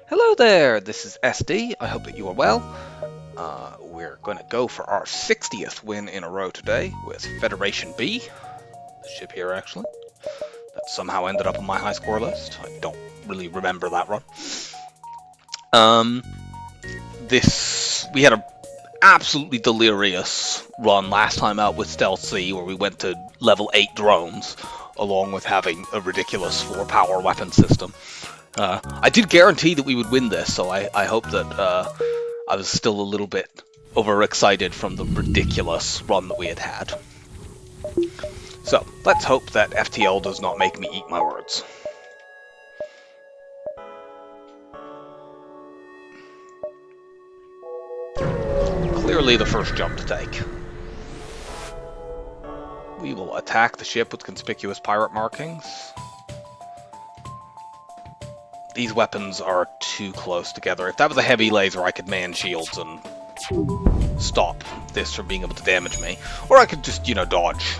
Hello there, this is SD. I hope that you are well. We're going to go for our 60th win in a row today with Federation B, the ship here actually, that somehow ended up on my high score list. I don't really remember that run. We had an absolutely delirious run last time out with Stealth C, where we went to level 8 drones, along with having a ridiculous 4-power weapon system. I did guarantee that we would win this, so I hope that I was still a little bit overexcited from the ridiculous run that we had had. So, let's hope that FTL does not make me eat my words. Clearly the first jump to take. We will attack the ship with conspicuous pirate markings. These weapons are too close together. If that was a heavy laser, I could man shields and stop this from being able to damage me. Or I could just, dodge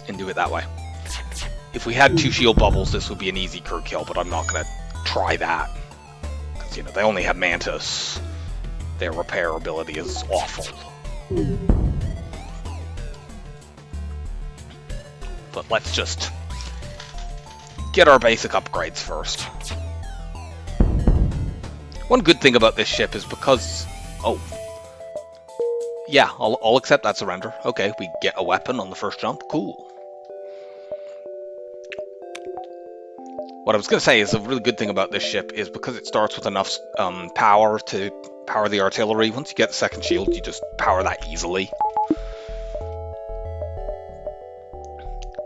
and do it that way. If we had 2 shield bubbles, this would be an easy crew kill, but I'm not going to try that. Because, they only have Mantis. Their repair ability is awful. But let's just get our basic upgrades first. One good thing about this ship is because... Oh. Yeah, I'll accept that surrender. Okay, we get a weapon on the first jump. Cool. What I was going to say is a really good thing about this ship is because it starts with enough power to power the artillery. Once you get the second shield, you just power that easily.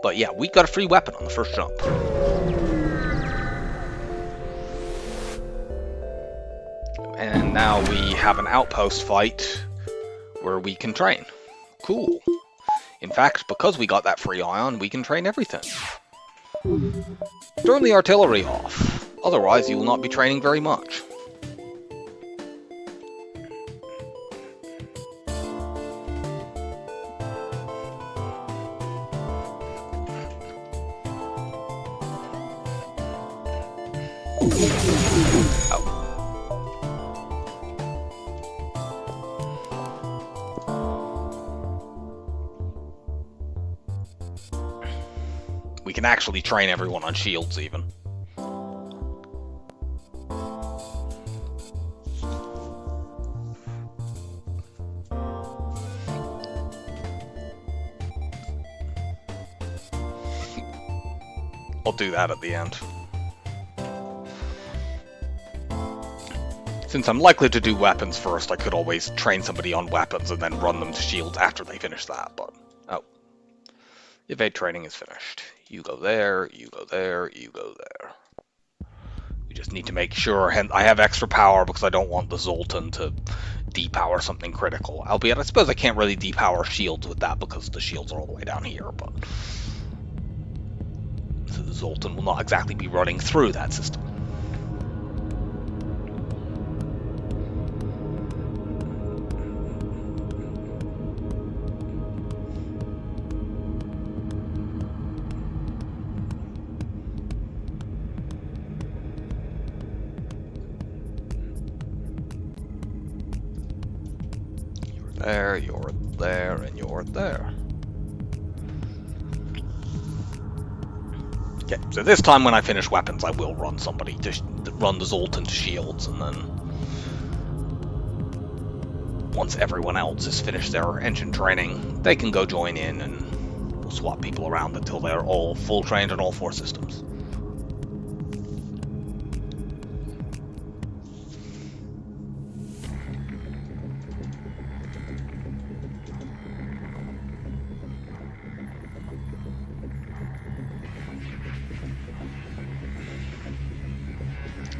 But yeah, we got a free weapon on the first jump. And now we have an outpost fight where we can train. Cool. In fact, because we got that free ion, we can train everything. Turn the artillery off. Otherwise, you will not be training very much. Oh. We can actually train everyone on shields, even. I'll do that at the end. Since I'm likely to do weapons first, I could always train somebody on weapons and then run them to shields after they finish that, but... Oh. Evade training is finished. You go there, you go there, you go there. We just need to make sure I have extra power because I don't want the Zoltan to depower something critical. Albeit, I suppose I can't really depower shields with that because the shields are all the way down here, but... So the Zoltan will not exactly be running through that system. There, you're there, and you're there. Okay, so this time when I finish weapons, I will run somebody to run the Zoltan to shields, and then once everyone else has finished their engine training, they can go join in, and we'll swap people around until they're all full trained on all 4 systems.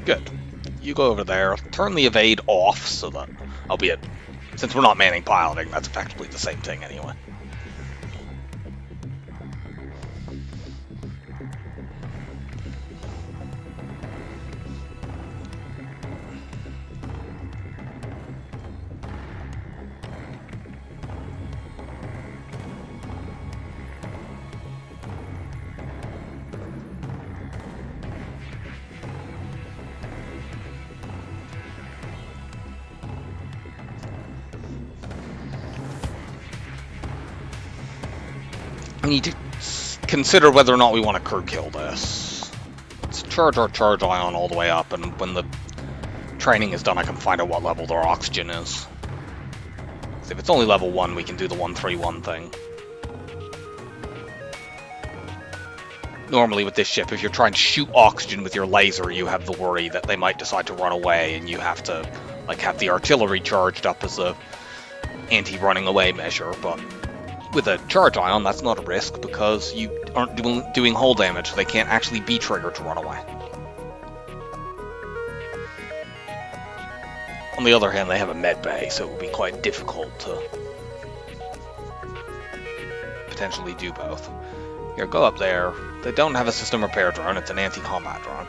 Good. You go over there, turn the evade off so that, albeit, since we're not manning piloting, that's effectively the same thing anyway. we need to consider whether or not we want to crew kill this. Let's charge our charge ion all the way up, and when the training is done, I can find out what level their oxygen is. So if it's only level 1, we can do the 131 thing. Normally with this ship, if you're trying to shoot oxygen with your laser, you have the worry that they might decide to run away, and you have to, like, have the artillery charged up as a anti-running away measure. But with a charge ion, that's not a risk, because you aren't doing hull damage, so they can't actually be triggered to run away. On the other hand, they have a med bay, so it would be quite difficult to potentially do both. Here, go up there. They don't have a system repair drone, it's an anti-combat drone.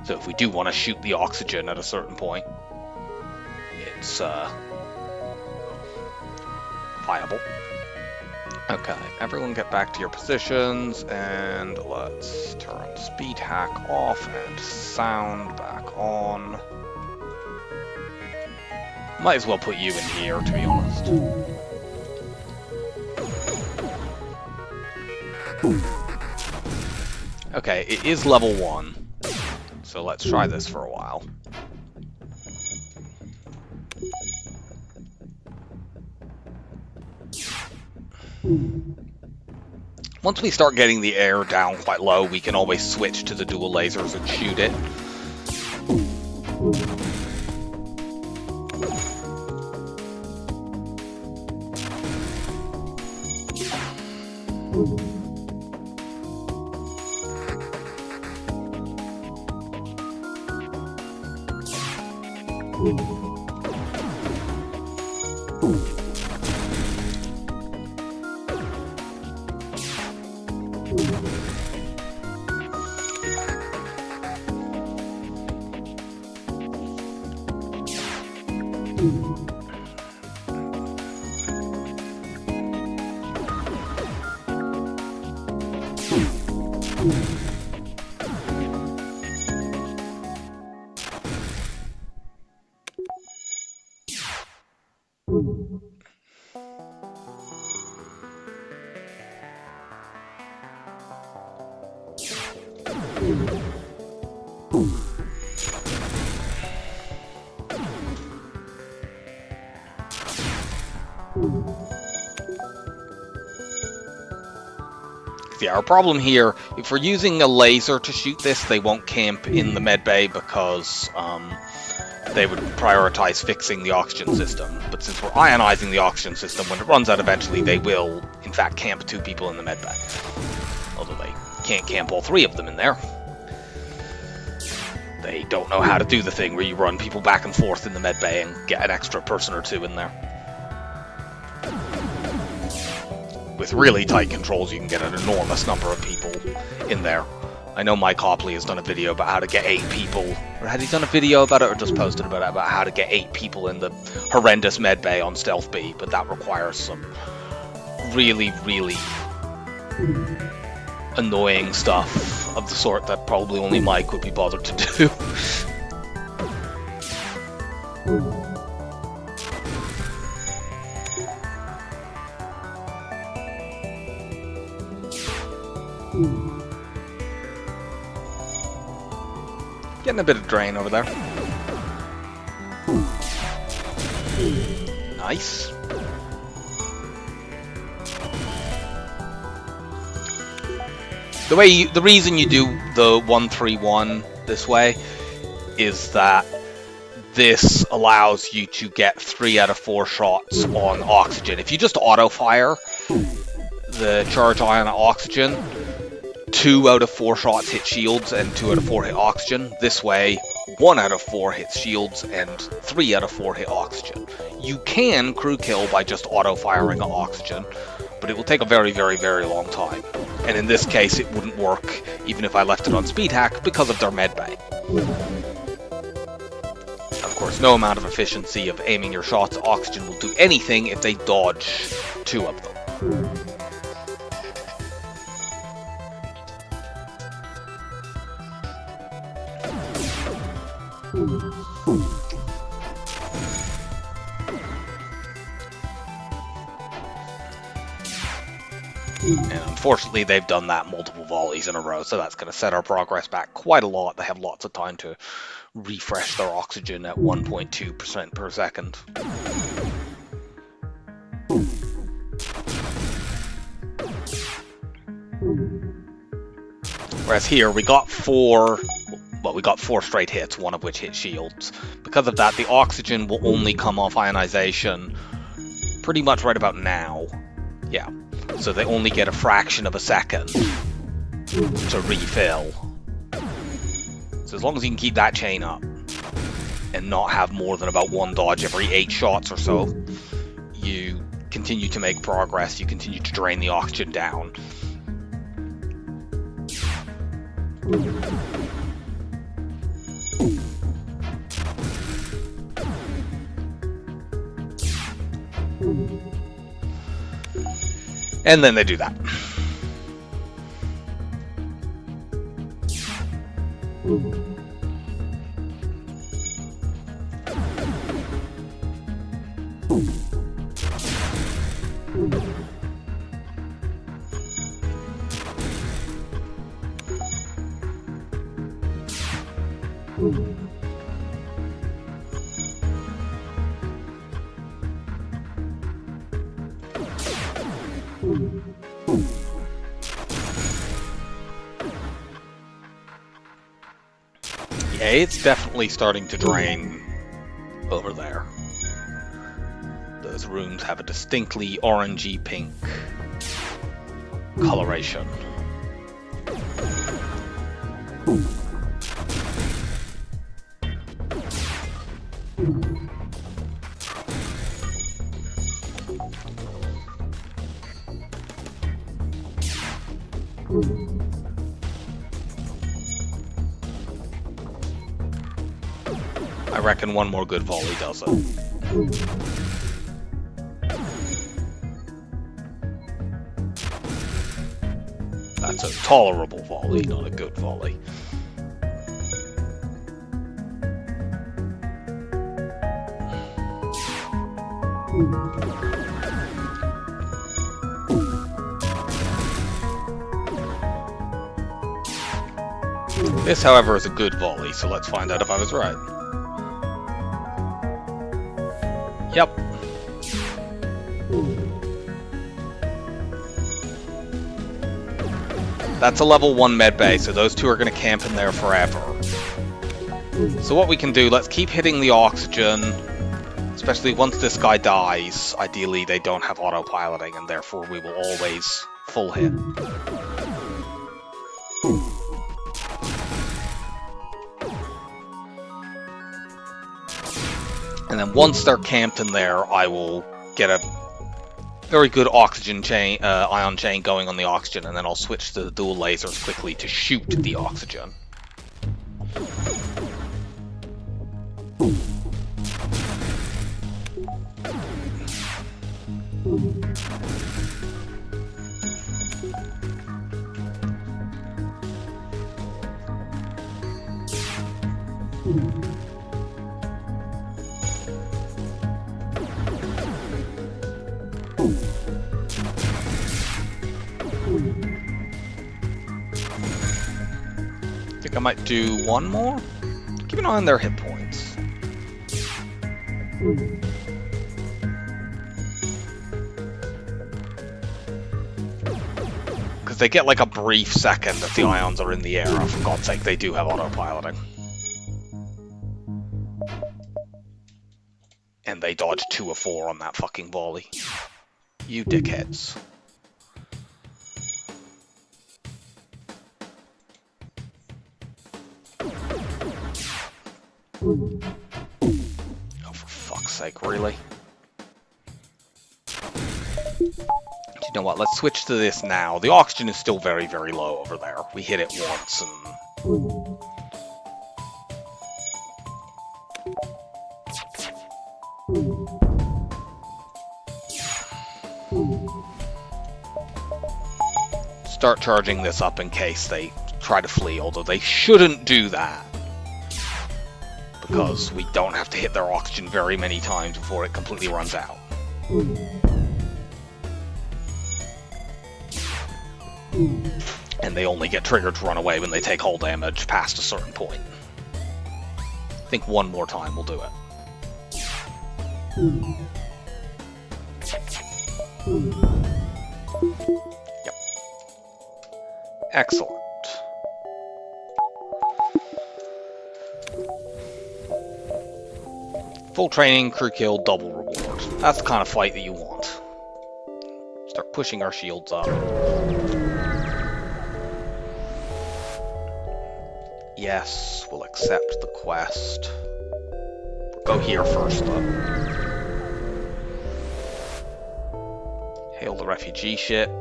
So if we do want to shoot the oxygen at a certain point, it's viable. Okay, everyone get back to your positions, and let's turn speed hack off and sound back on. Might as well put you in here, to be honest. Okay, it is level 1, so let's try this for a while. Once we start getting the air down quite low, we can always switch to the dual lasers and shoot it. Yeah, our problem here, if we're using a laser to shoot this, they won't camp in the med bay because they would prioritize fixing the oxygen system. But since we're ionizing the oxygen system, when it runs out eventually, they will, in fact, camp 2 people in the med bay. Although they can't camp all 3 of them in there. They don't know how to do the thing where you run people back and forth in the med bay and get an extra person or 2 in there. With really tight controls, you can get an enormous number of people in there. I know Mike Hopley has done a video about how to get 8 people, or had he done a video about it, or just posted about it, about how to get 8 people in the horrendous med bay on Stealth B, but that requires some really, really annoying stuff of the sort that probably only Mike would be bothered to do. Getting a bit of drain over there. Nice. The reason you do the 131 this way is that this allows you to get 3 out of 4 shots on oxygen. If you just auto fire the charge ion oxygen, 2 out of 4 shots hit shields and 2 out of 4 hit oxygen. This way, 1 out of 4 hits shields and 3 out of 4 hit oxygen. You can crew kill by just auto-firing oxygen, but it will take a very, very, very long time. And in this case, it wouldn't work even if I left it on speed hack because of their med bay. Of course, no amount of efficiency of aiming your shots at oxygen will do anything if they dodge 2 of them. And unfortunately, they've done that multiple volleys in a row, so that's going to set our progress back quite a lot. They have lots of time to refresh their oxygen at 1.2% per second. Whereas here, we got four straight hits, one of which hit shields. Because of that, the oxygen will only come off ionization pretty much right about now. Yeah, so they only get a fraction of a second to refill. So as long as you can keep that chain up and not have more than about one dodge every 8 shots or so, you continue to make progress, you continue to drain the oxygen down. And then they do that. Yeah, it's definitely starting to drain over there. Those rooms have a distinctly orangey pink coloration. I reckon one more good volley does it. That's a tolerable volley, not a good volley. This, however, is a good volley, so let's find out if I was right. Yep. That's a level 1 medbay, so those two are going to camp in there forever. So what we can do, let's keep hitting the oxygen, especially once this guy dies. Ideally, they don't have autopiloting, and therefore we will always full hit. And then once they're camped in there, I will get a very good oxygen chain, ion chain going on the oxygen, and then I'll switch to the dual lasers quickly to shoot the oxygen. I think I might do one more. Keep an eye on their hit points. Because they get like a brief second that the ions are in the air. For God's sake, they do have autopiloting. And they dodged 2 of 4 on that fucking volley. You dickheads. Oh, for fuck's sake, really? You know what, let's switch to this now. The oxygen is still very, very low over there. We hit it once and... start charging this up in case they try to flee, although they shouldn't do that. Because we don't have to hit their oxygen very many times before it completely runs out. And they only get triggered to run away when they take hull damage past a certain point. I think one more time will do it. Yep. Excellent. Full training, crew kill, double reward. That's the kind of fight that you want. Start pushing our shields up. Yes, we'll accept the quest. We'll go here first, though. Hail the refugee ship.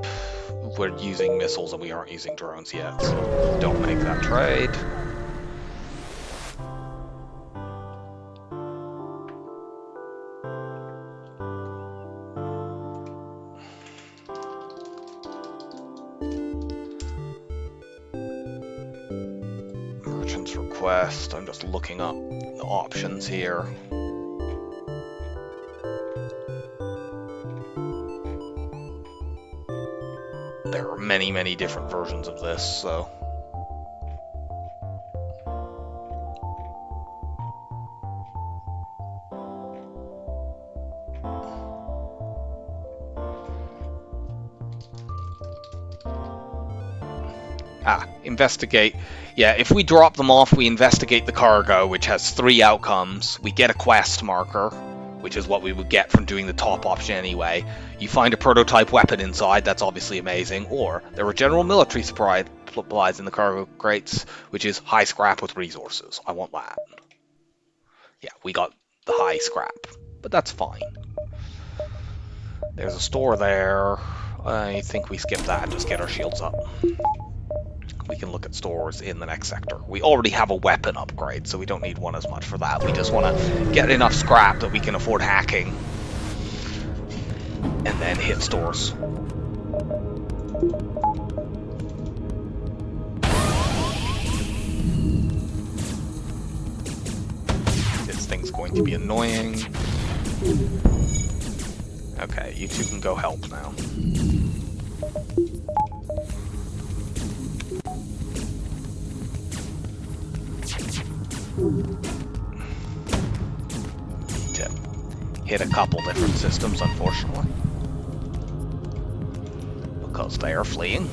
We're using missiles and we aren't using drones yet, so don't make that trade. Merchant's request. I'm just looking up the options here. There are many, many different versions of this, so... investigate. Yeah, if we drop them off, we investigate the cargo, which has 3 outcomes. We get a quest marker, which is what we would get from doing the top option anyway. You find a prototype weapon inside, that's obviously amazing. Or, there are general military supplies in the cargo crates, which is high scrap with resources. I want that. Yeah, we got the high scrap, but that's fine. There's a store there. I think we skip that and just get our shields up. We can look at stores in the next sector. We already have a weapon upgrade, so we don't need one as much for that. We just want to get enough scrap that we can afford hacking. And then hit stores. This thing's going to be annoying. Okay, you two can go help now. To hit a couple different systems, unfortunately, because they are fleeing.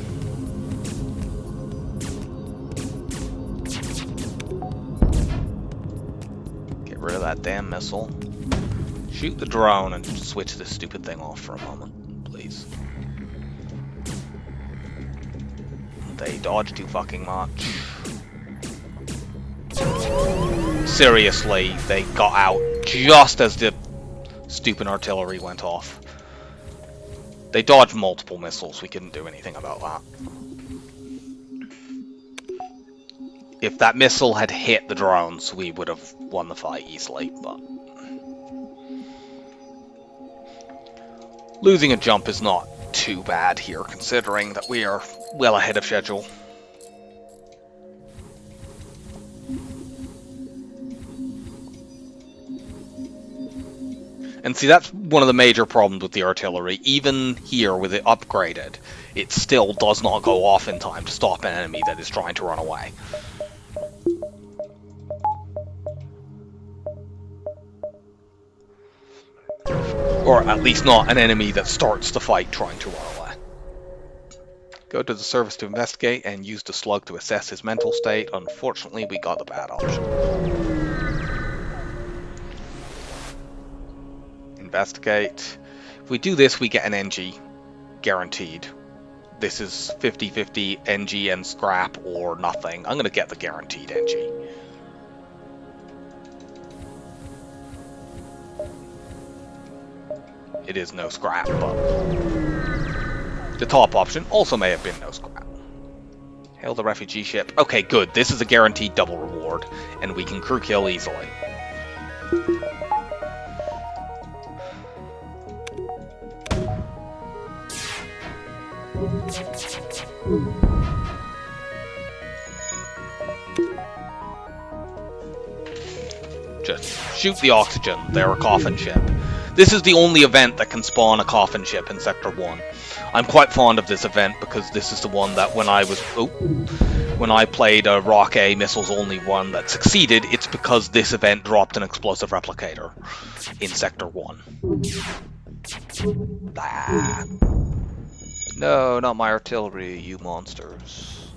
Get rid of that damn missile. Shoot the drone and switch this stupid thing off for a moment, please. They dodge too fucking much. Seriously, they got out just as the stupid artillery went off. They dodged multiple missiles, we couldn't do anything about that. If that missile had hit the drones, we would have won the fight easily, but... losing a jump is not too bad here, considering that we are well ahead of schedule. And see, that's one of the major problems with the artillery. Even here, with it upgraded, it still does not go off in time to stop an enemy that is trying to run away. Or at least not an enemy that starts the fight trying to run away. Go to the service to investigate and use the slug to assess his mental state. Unfortunately, we got the bad option. Investigate. If we do this, we get an NG, guaranteed. This is 50-50 NG and scrap or nothing. I'm going to get the guaranteed NG. It is no scrap, but the top option also may have been no scrap. Hail the refugee ship. Okay, good. This is a guaranteed double reward, and we can crew kill easily. Just shoot the oxygen. They're a coffin ship. This is the only event that can spawn a coffin ship in Sector 1. I'm quite fond of this event because this is the one that when I played a Rock A missiles only one that succeeded, it's because this event dropped an explosive replicator in Sector 1. Ah. No, not my artillery, you monsters.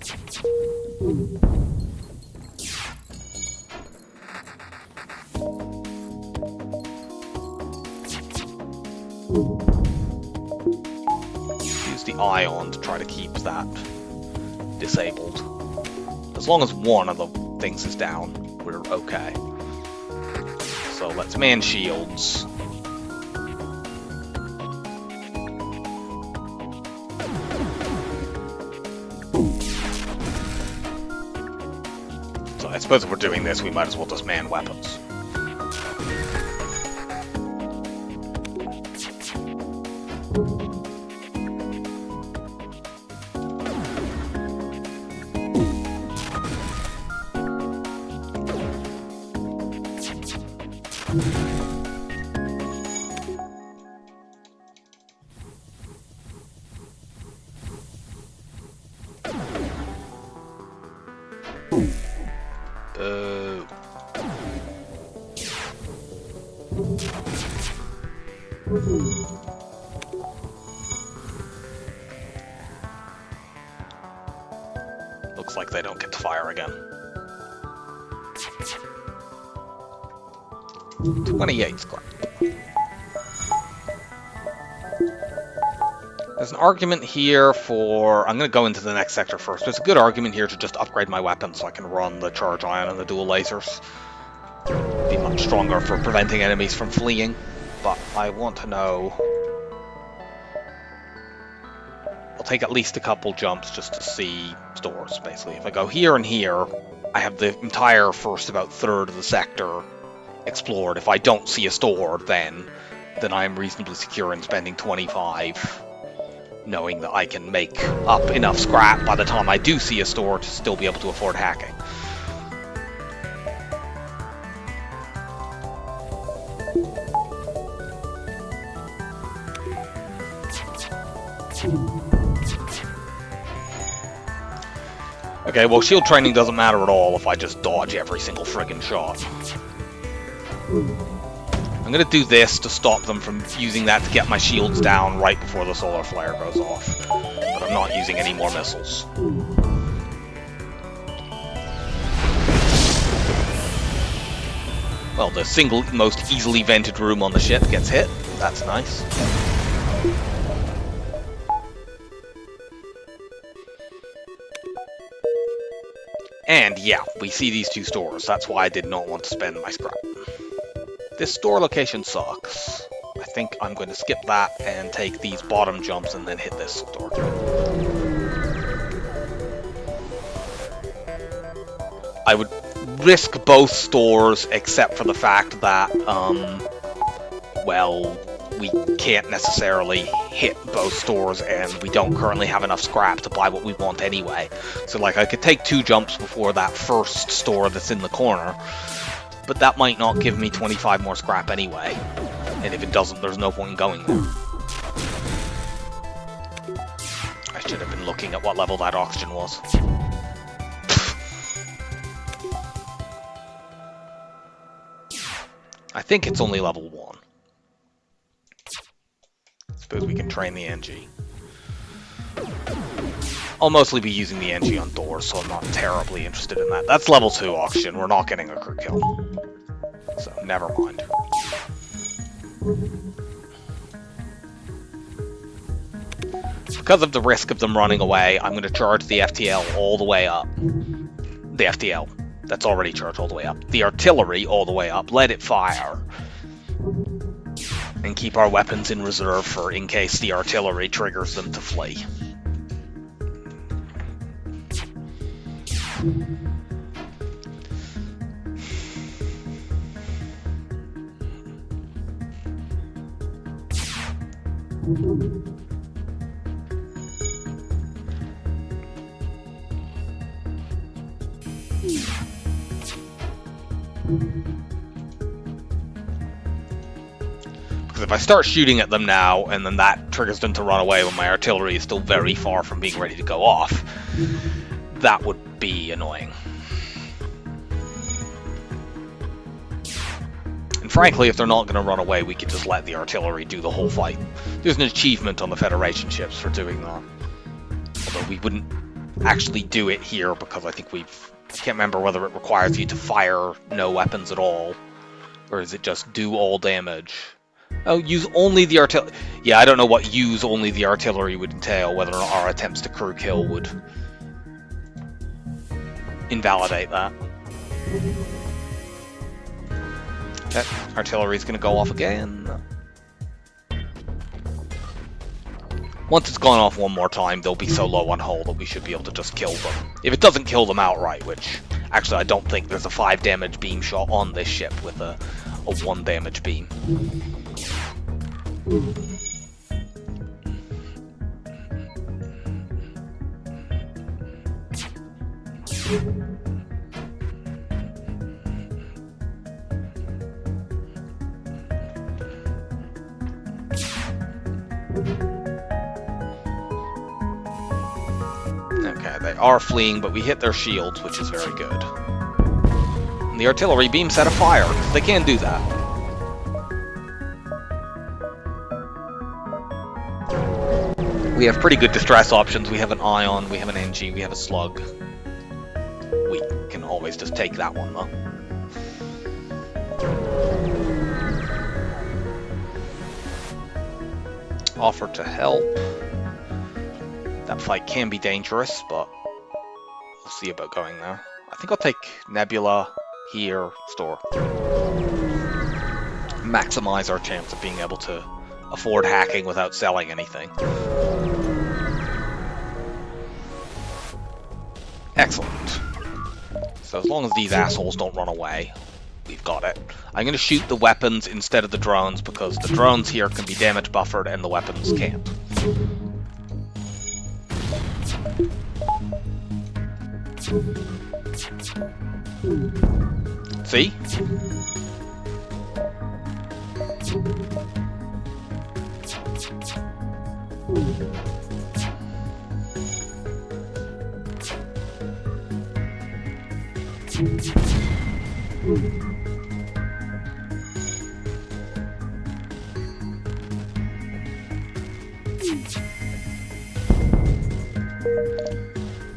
Use the ion to try to keep that disabled. As long as one of the things is down, we're okay. So let's man shields. So I suppose if we're doing this, we might as well just man weapons. Looks like they don't get to fire again. 28 scrap. There's an argument here for... I'm going to go into the next sector first. There's a good argument here to just upgrade my weapon so I can run the charge ion and the dual lasers. Be much stronger for preventing enemies from fleeing. But I want to know... I'll take at least a couple jumps just to see stores, basically. If I go here and here, I have the entire first about third of the sector explored. If I don't see a store, then I'm reasonably secure in spending 25, knowing that I can make up enough scrap by the time I do see a store to still be able to afford hacking. Okay, well, shield training doesn't matter at all if I just dodge every single friggin' shot. I'm gonna do this to stop them from using that to get my shields down right before the solar flare goes off. But I'm not using any more missiles. Well, the single most easily vented room on the ship gets hit. That's nice. And yeah, we see these two stores. That's why I did not want to spend my scrap. This store location sucks. I think I'm going to skip that and take these bottom jumps and then hit this store. I would risk both stores except for the fact that, well, we can't necessarily hit both stores and we don't currently have enough scrap to buy what we want anyway. So, like, I could take 2 jumps before that first store that's in the corner, but that might not give me 25 more scrap anyway. And if it doesn't, there's no point in going there. I should have been looking at what level that oxygen was. I think it's only level 1. Suppose we can train the NG. I'll mostly be using the NG on doors, so I'm not terribly interested in that. That's level 2 oxygen. We're not getting a crew kill. So, never mind. Because of the risk of them running away, I'm going to charge the FTL all the way up. The FTL. That's already charged all the way up. The artillery all the way up. Let it fire. And keep our weapons in reserve for in case the artillery triggers them to flee. Because if I start shooting at them now, and then that triggers them to run away when my artillery is still very far from being ready to go off, that would be annoying. And frankly, if they're not going to run away, we could just let the artillery do the whole fight. There's an achievement on the Federation ships for doing that. Although we wouldn't actually do it here, because I think I can't remember whether it requires you to fire no weapons at all, or is it just do all damage? Oh, use only the artillery. Yeah, I don't know what use only the artillery would entail, whether or not our attempts to crew kill would invalidate that. Okay, artillery's going to go off again. Once it's gone off one more time, they'll be so low on hull that we should be able to just kill them. If it doesn't kill them outright, which actually I don't think there's a 5 damage beam shot on this ship with a 1 damage beam. Okay, they are fleeing, but we hit their shields, which is very good. And the artillery beam set a fire, because they can do that. We have pretty good distress options. We have an ion, we have an NG, we have a slug. We can always just take that one, though. Offer to help. That fight can be dangerous, but we'll see about going there. I think I'll take Nebula here, store. Maximize our chance of being able to afford hacking without selling anything. Excellent. So as long as these assholes don't run away, we've got it. I'm going to shoot the weapons instead of the drones, because the drones here can be damage buffered and the weapons can't. See?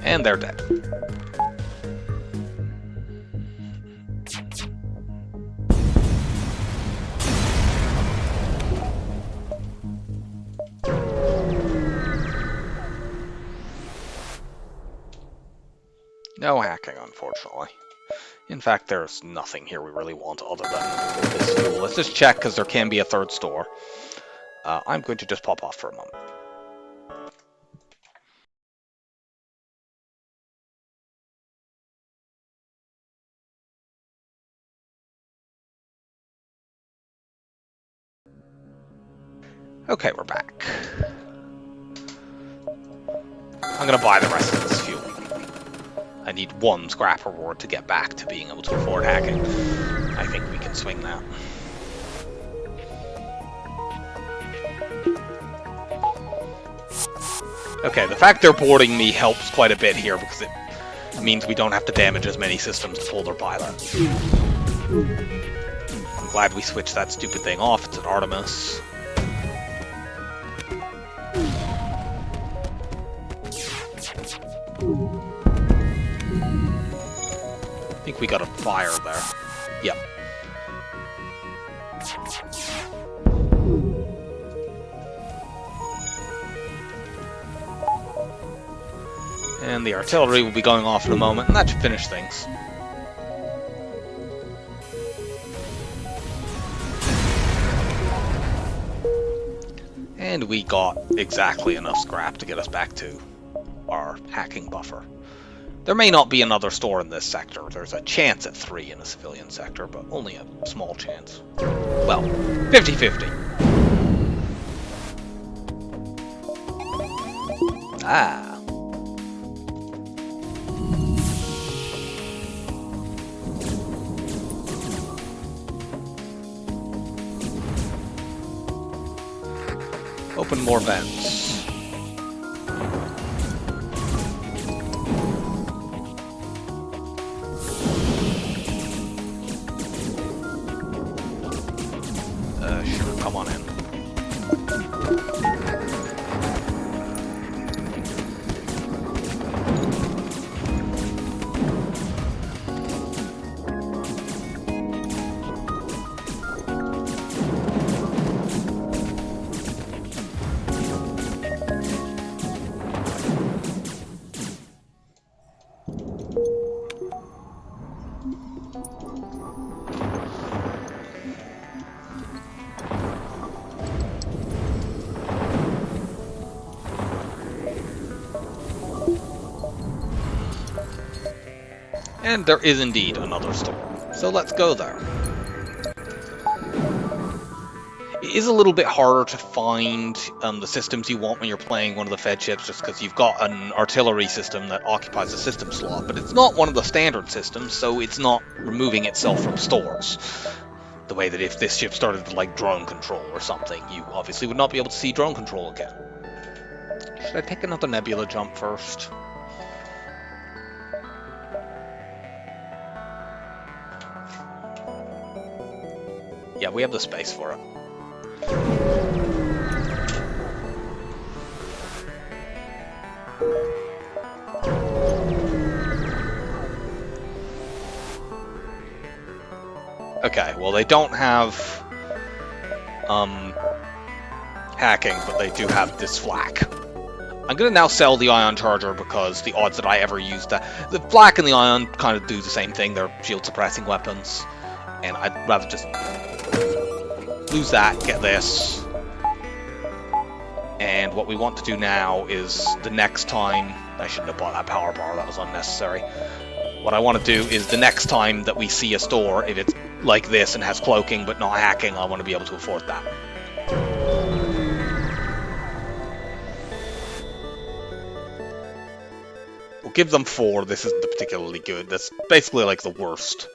And they're dead. No hacking, unfortunately. In fact, there's nothing here we really want other than this fuel. Let's just check, because there can be a third store. I'm going to just pop off for a moment. Okay, we're back. I'm going to buy the rest of this fuel. I need 1 scrap reward to get back to being able to afford hacking. I think we can swing that. Okay, the fact they're boarding me helps quite a bit here, because it means we don't have to damage as many systems to pull their pilot. I'm glad we switched that stupid thing off. It's an Artemis. I think we got a fire there. Yep. And the artillery will be going off in a moment, and that should finish things. And we got exactly enough scrap to get us back to our hacking buffer. There may not be another store in this sector. There's a chance at 3 in a civilian sector, but only a small chance. Well, 50-50. Ah. Open more vents. Sure, come on in. And there is indeed another store, so let's go there. It is a little bit harder to find the systems you want when you're playing one of the Fed ships, just because you've got an artillery system that occupies a system slot, but it's not one of the standard systems, so it's not removing itself from stores. The way that if this ship started to, like, drone control or something, you obviously would not be able to see drone control again. Should I take another nebula jump first? Yeah, we have the space for it. Okay, well, they don't have hacking, but they do have this flak. I'm going to now sell the ion charger because the odds that I ever use that... The flak and the ion kind of do the same thing. They're shield suppressing weapons. And I'd rather just lose that, get this. And what we want to do now is the next time... I shouldn't have bought that power bar, that was unnecessary. What I want to do is the next time that we see a store, if it's like this and has cloaking but not hacking, I want to be able to afford that. We'll give them 4. This isn't particularly good. That's basically like the worst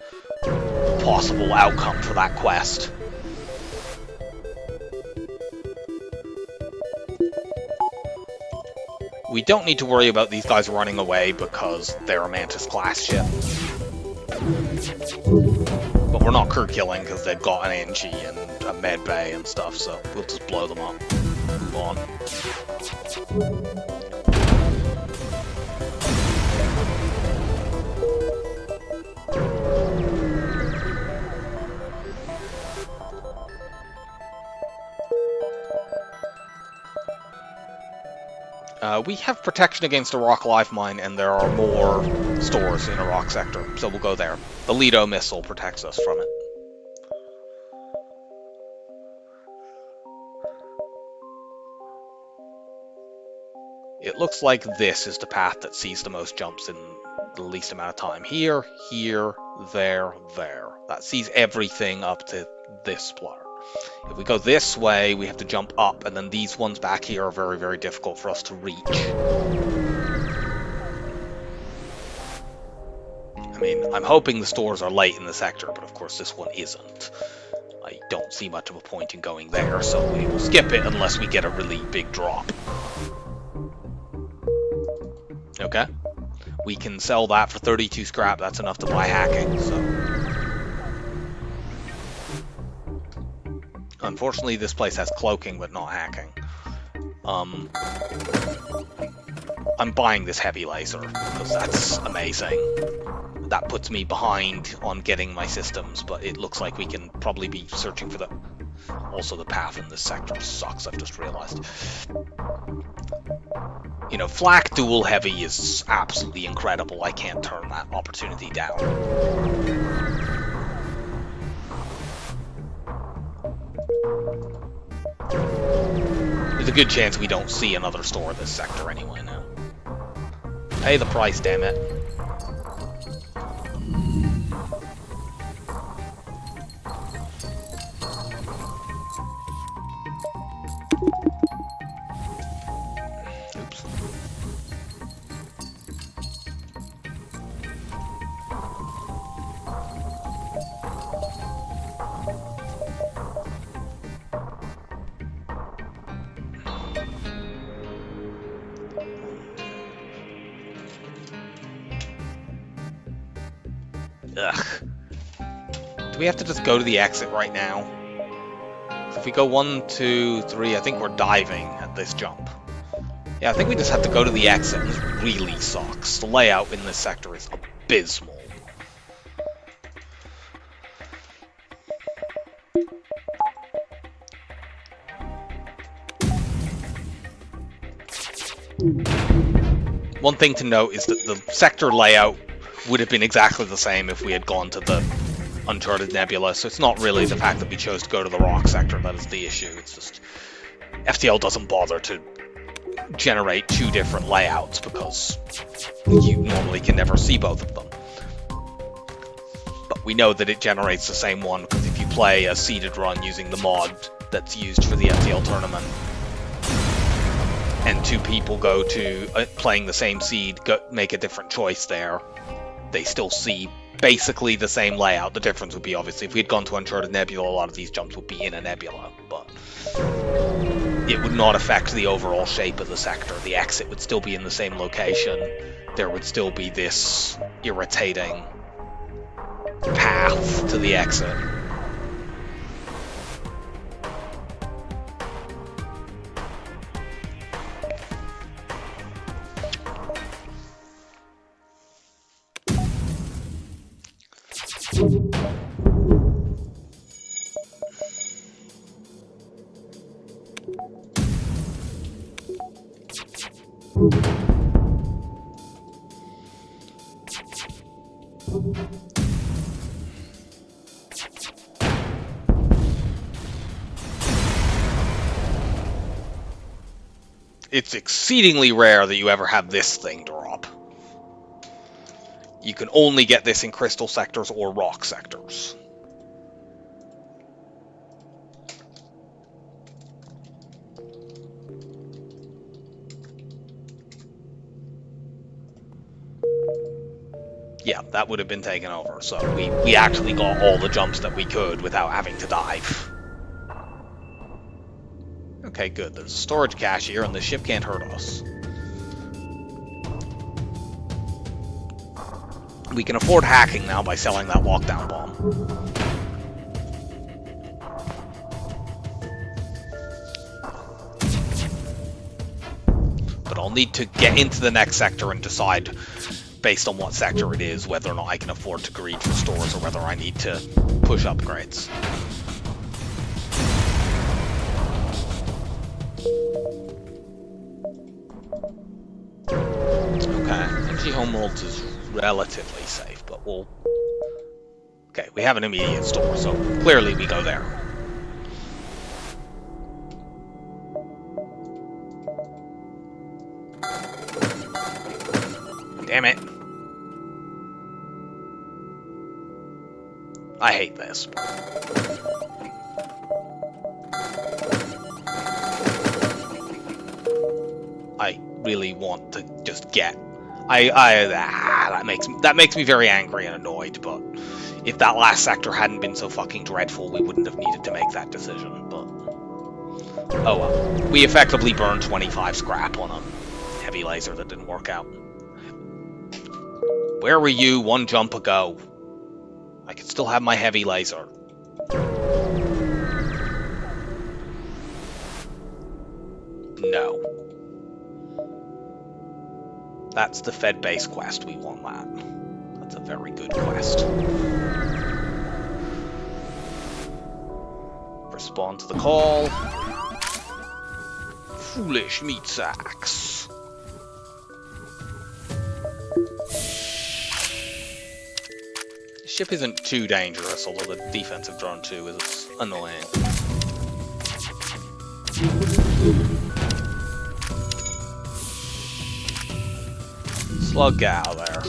possible outcome for that quest. We don't need to worry about these guys running away because they're a Mantis-class ship. But we're not crew killing because they've got an NG and a med bay and stuff, so we'll just blow them up. Move on. We have protection against a rock life mine, and there are more stores in a rock sector, so we'll go there. The Lido missile protects us from it. It looks like this is the path that sees the most jumps in the least amount of time. Here, here, there, there. That sees everything up to this part. If we go this way, we have to jump up, and then these ones back here are very, very difficult for us to reach. I mean, I'm hoping the stores are late in the sector, but of course this one isn't. I don't see much of a point in going there, so we will skip it unless we get a really big drop. Okay. We can sell that for 32 scrap. That's enough to buy hacking, so... Unfortunately, this place has cloaking, but not hacking. I'm buying this heavy laser, because that's amazing. That puts me behind on getting my systems, but it looks like we can probably be searching for the... Also, the path in this sector sucks, I've just realized. You know, flak dual heavy is absolutely incredible. I can't turn that opportunity down. There's a good chance we don't see another store in this sector anyway now. Pay the price, damn it. Oops. Ugh. Do we have to just go to the exit right now? So if we go 1, 2, 3, I think we're diving at this jump. Yeah, I think we just have to go to the exit, and this really sucks. The layout in this sector is abysmal. One thing to note is that the sector layout would have been exactly the same if we had gone to the Uncharted Nebula, so it's not really the fact that we chose to go to the rock sector that is the issue. It's just FTL doesn't bother to generate two different layouts because you normally can never see both of them. But we know that it generates the same one because if you play a seeded run using the mod that's used for the FTL tournament, and two people go to playing the same seed, make a different choice there, they still see basically the same layout. The difference would be, obviously, if we had gone to Uncharted Nebula, a lot of these jumps would be in a nebula, but it would not affect the overall shape of the sector. The exit would still be in the same location. There would still be this irritating path to the exit. It's exceedingly rare that you ever have this thing drop. You can only get this in crystal sectors or rock sectors. Yeah, that would have been taken over, so we actually got all the jumps that we could without having to dive. Okay, good. There's a storage cache here, and the ship can't hurt us. We can afford hacking now by selling that lockdown bomb. But I'll need to get into the next sector and decide, based on what sector it is, whether or not I can afford to greed for stores or whether I need to push upgrades. Okay, Energy Homeworld is relatively safe, but we'll... Okay, we have an immediate store, so clearly we go there. Damn it. I hate this. I really want to just get... that makes me very angry and annoyed, but if that last sector hadn't been so fucking dreadful, we wouldn't have needed to make that decision, but... Oh well. We effectively burned 25 scrap on a heavy laser that didn't work out. Where were you one jump ago? I could still have my heavy laser. No. That's the Fed base quest. We want that. That's a very good quest. Respond to the call. Foolish meat sacks. The ship isn't too dangerous, although the defensive drone too is annoying. Slug gal there.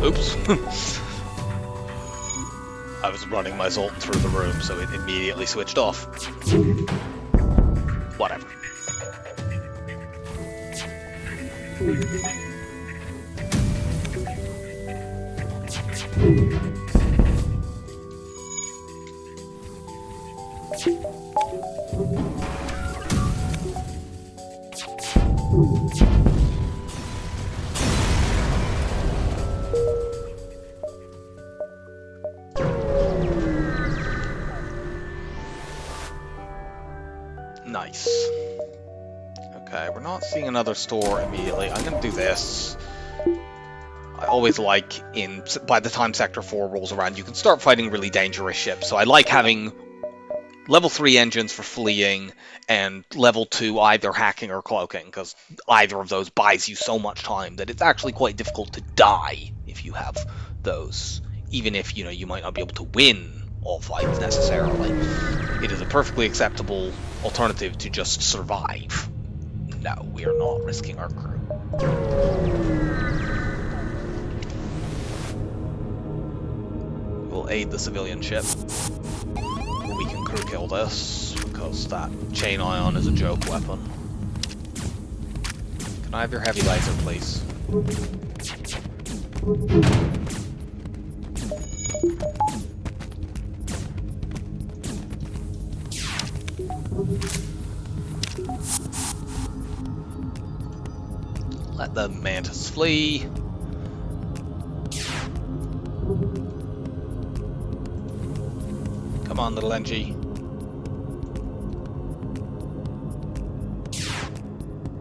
Oops. I was running my Zoltan through the room, so it immediately switched off. Whatever. Nice. Okay, we're not seeing another store immediately. I'm gonna do this. I always like by the time Sector 4 rolls around, you can start fighting really dangerous ships. So I like having level 3 engines for fleeing and level 2 either hacking or cloaking, because either of those buys you so much time that it's actually quite difficult to die if you have those. Even if, you might not be able to win all fights necessarily. It is a perfectly acceptable alternative to just survive. No, we are not risking our crew. We'll aid the civilian ship. We can crew kill this, because that chain ion is a joke weapon. Can I have your heavy laser, please? Let the Mantis flee. Come on, little NG.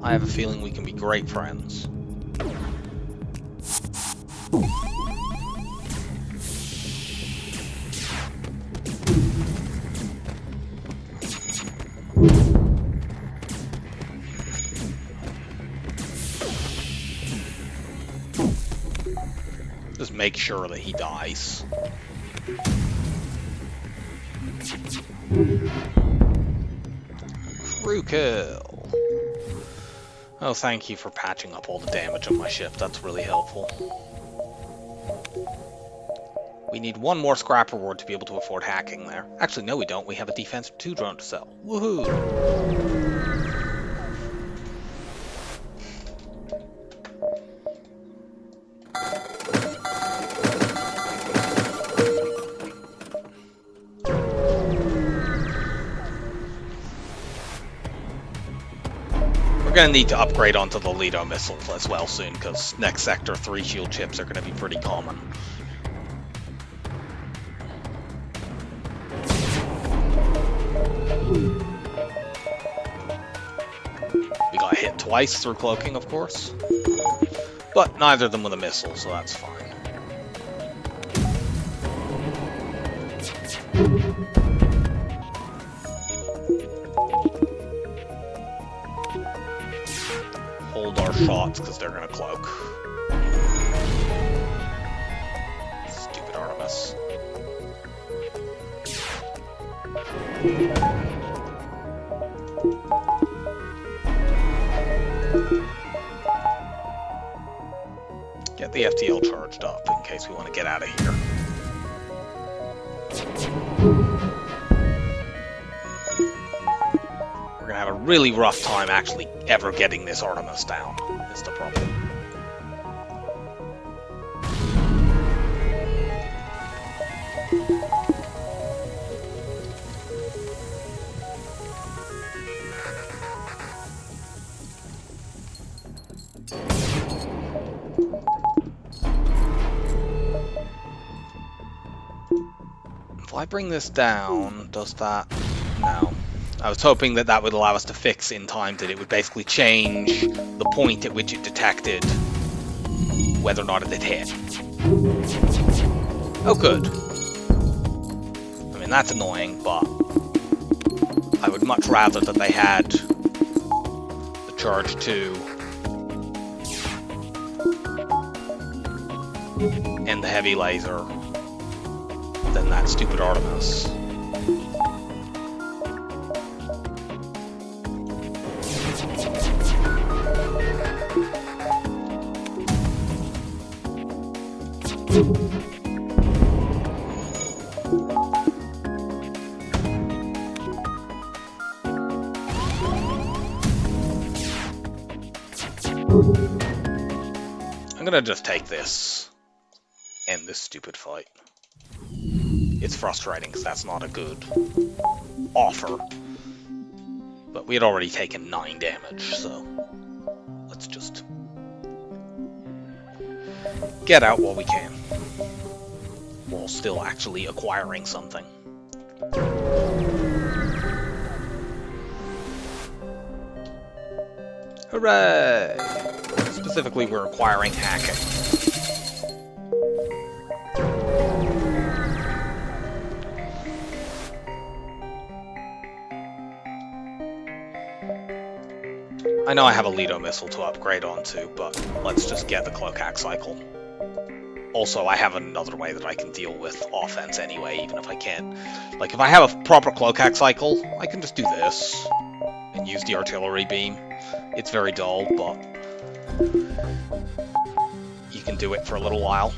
I have a feeling we can be great friends. Just make sure that he dies. Crew kill. Oh, thank you for patching up all the damage on my ship. That's really helpful. We need one more scrap reward to be able to afford hacking there. Actually, no we don't. We have a defensive 2 drone to sell. Woohoo! We're going to need to upgrade onto the Lido missiles as well soon, because next Sector 3 shield chips are going to be pretty common. We got hit twice through cloaking, of course, but neither of them with a missile, so that's fine. Hold our shots, because they're going to cloak. Stupid Artemis. Get the FTL charged up in case we want to get out of here. We're going to have a really rough time actually ever getting this Artemis down, is the problem. If I bring this down, does that? No. I was hoping that that would allow us to fix in time that it would basically change the point at which it detected whether or not it had hit. Oh, good. I mean, that's annoying, but I would much rather that they had the charge 2 and the heavy laser than that stupid Artemis. gonna just take this. End this stupid fight. It's frustrating because that's not a good offer. But we had already taken 9 damage, so let's just get out while we can. While still actually acquiring something. Hooray! Specifically, we're acquiring hacking. I know I have a Lido missile to upgrade onto, but let's just get the Cloak Hack Cycle. Also, I have another way that I can deal with offense anyway, even if I can't. Like, if I have a proper Cloak Hack Cycle, I can just do this and use the Artillery Beam. It's very dull, but you can do it for a little while.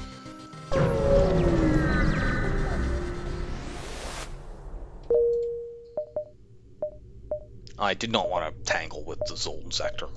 I did not want to tangle with the Zoltan sector.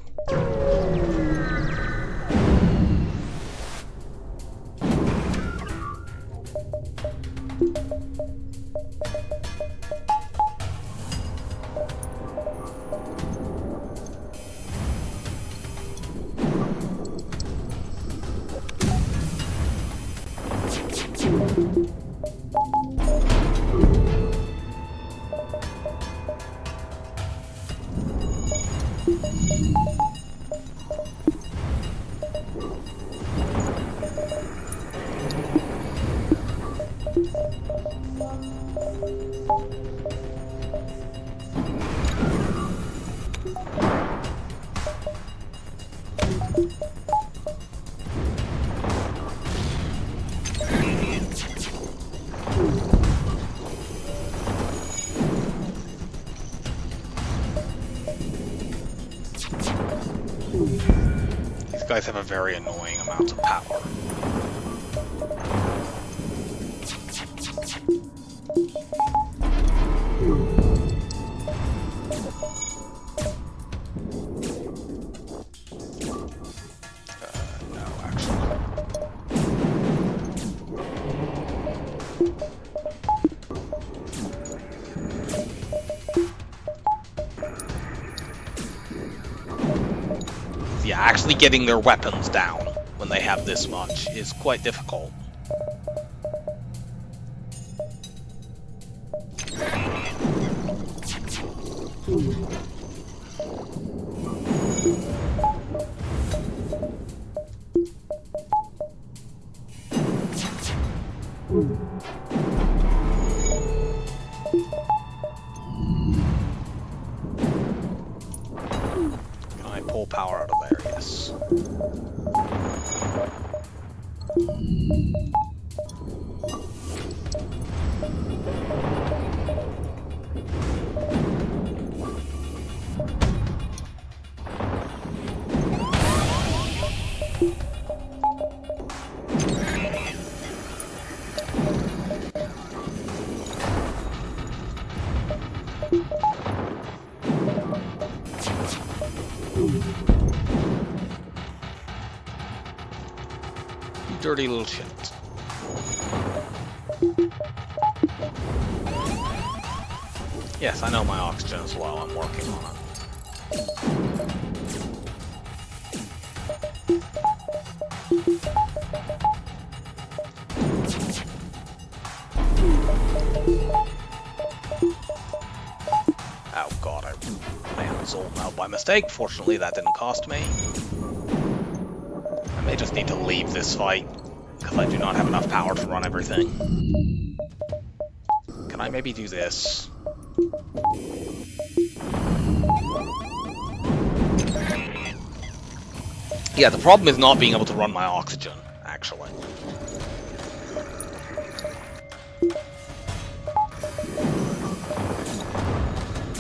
These guys have a very annoying amount of power. No, actually. Yeah, actually getting their weapons down when they have this much is quite difficult. Can I pull power out of there? Yes. You dirty little shit. Yes, I know my oxygen is low. I'm working on it. Oh god, I ran the Zoltan out by mistake. Fortunately, that didn't cost me. I may just need to leave this fight, because I do not have enough power to run everything. Can I maybe do this? Yeah, the problem is not being able to run my oxygen, actually.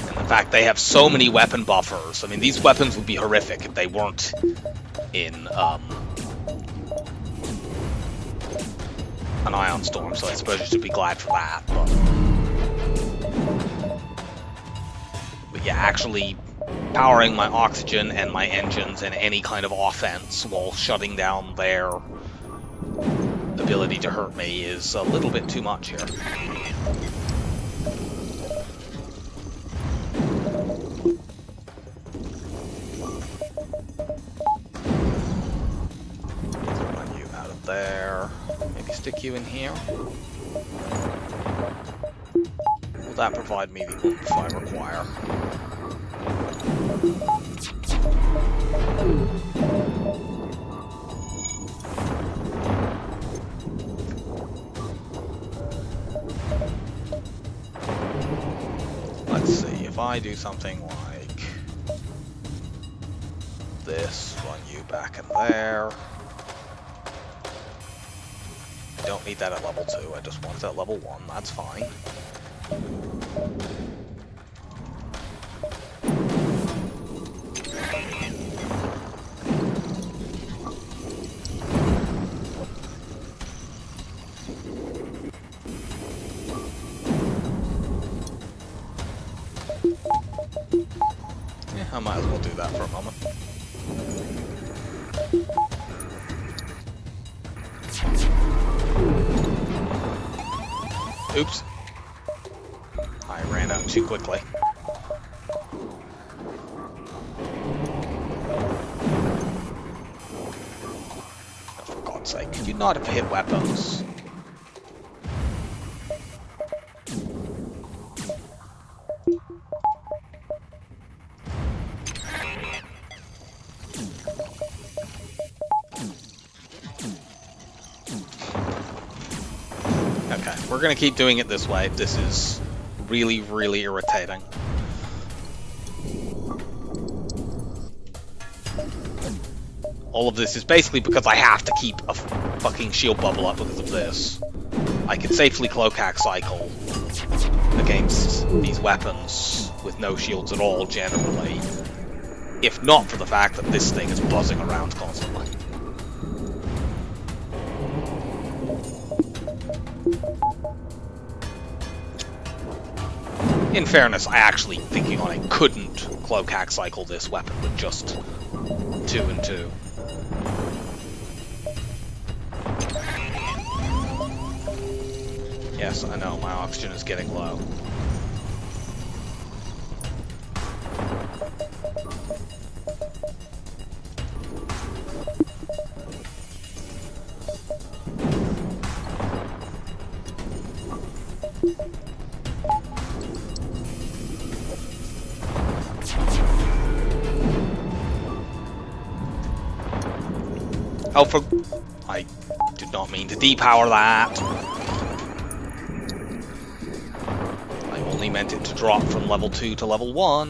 And the fact they have so many weapon buffers. I mean, these weapons would be horrific if they weren't in, an Ion Storm, so I suppose you should be glad for that, but yeah, actually powering my oxygen and my engines and any kind of offense while shutting down their ability to hurt me is a little bit too much here. Run you out of there. Maybe stick you in here. Will that provide me the oomph I require? Let's see, if I do something like this, run you back in there. I don't need that at level 2, I just want it at level 1, that's fine. I might as well do that for a moment. Oops. I ran out too quickly. Oh, for God's sake, could you not have hit weapons? Okay, we're gonna keep doing it this way. This is really, really irritating. All of this is basically because I have to keep a fucking shield bubble up because of this. I can safely cloak hack cycle against these weapons with no shields at all, generally, if not for the fact that this thing is buzzing around constantly. In fairness, I actually, thinking on it, couldn't cloak hack cycle this weapon with just 2 and 2. Yes, I know, my oxygen is getting low. Oh, I did not mean to depower that. I only meant it to drop from level 2 to level 1.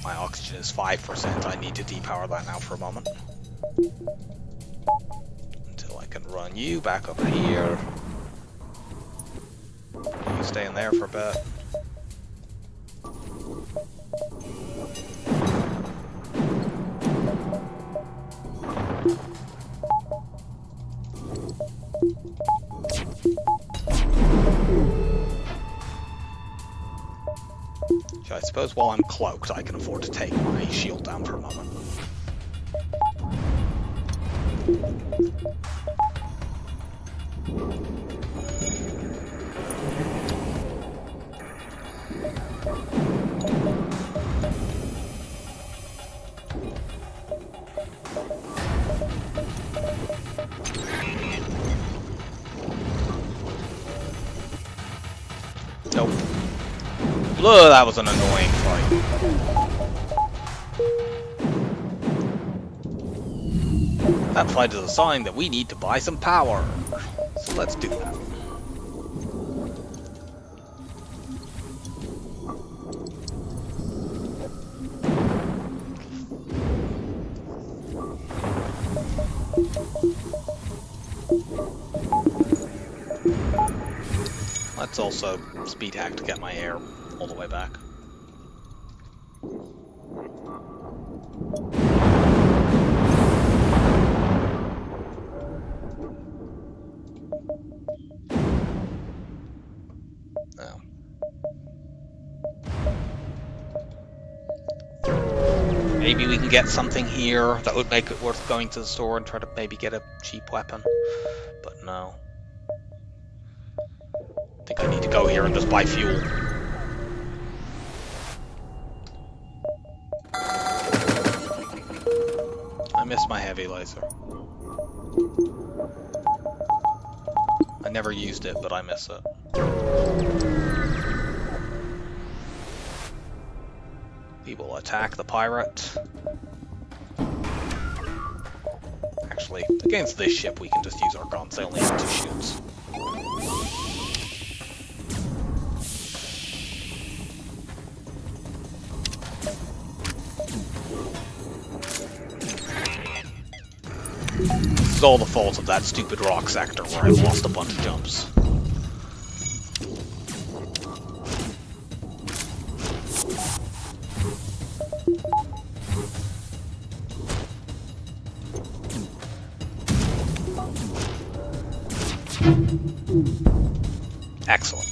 My oxygen is 5%. I need to depower that now for a moment. Until I can run you back up here. You stay in there for a bit. I suppose while I'm cloaked, I can afford to take my shield down for a moment. Nope. Ugh, that was an annoying fight. That fight is a sign that we need to buy some power. So let's do that. It's also speed hack to get my air all the way back. No. Maybe we can get something here that would make it worth going to the store and try to maybe get a cheap weapon. But no. I think I need to go here and just buy fuel. I miss my heavy laser. I never used it, but I miss it. We will attack the pirate. Actually, against this ship we can just use our guns, they only have 2 shoots. This is all the fault of that stupid rock sector where I lost a bunch of jumps. Excellent.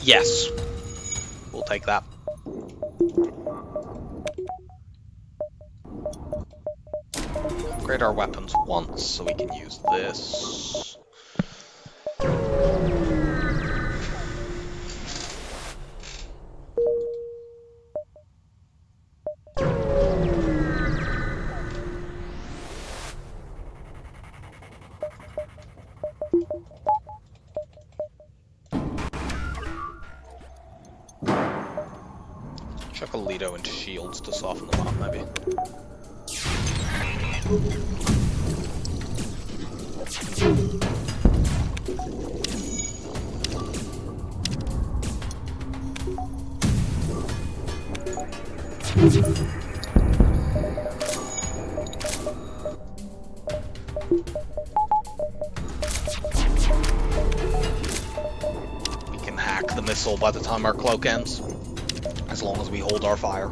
Yes, we'll take that. Upgrade our weapons once so we can use this. Chuck a Lido into shields to soften them up, maybe. We can hack the missile by the time our cloak ends, as long as we hold our fire.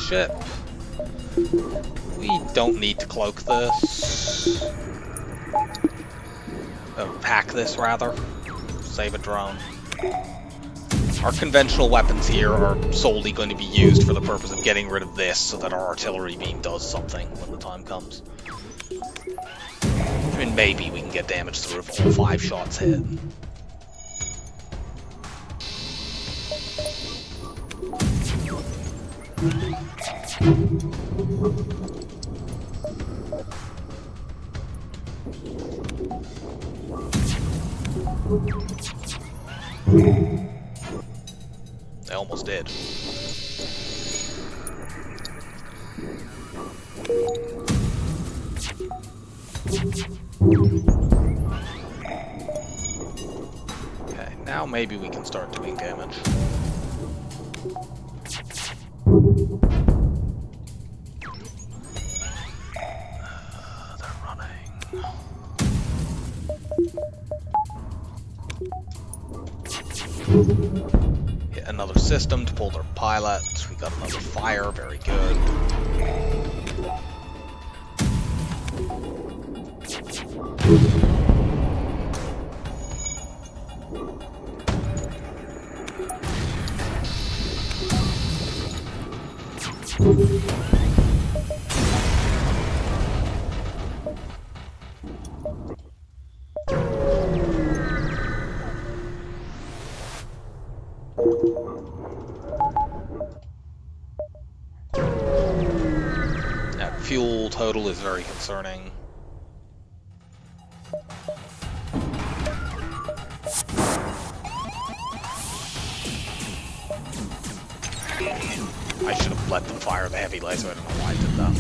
Ship. We don't need to cloak this. Hack this, rather. Save a drone. Our conventional weapons here are solely going to be used for the purpose of getting rid of this so that our artillery beam does something when the time comes. I mean, maybe we can get damage through if all 5 shots hit. They almost did. Okay, now maybe we can start doing damage. They're running. Hit another system to pull their pilot. We got another fire, very good. That fuel total is very concerning. I should have let them fire the heavy laser. I don't know why I did that.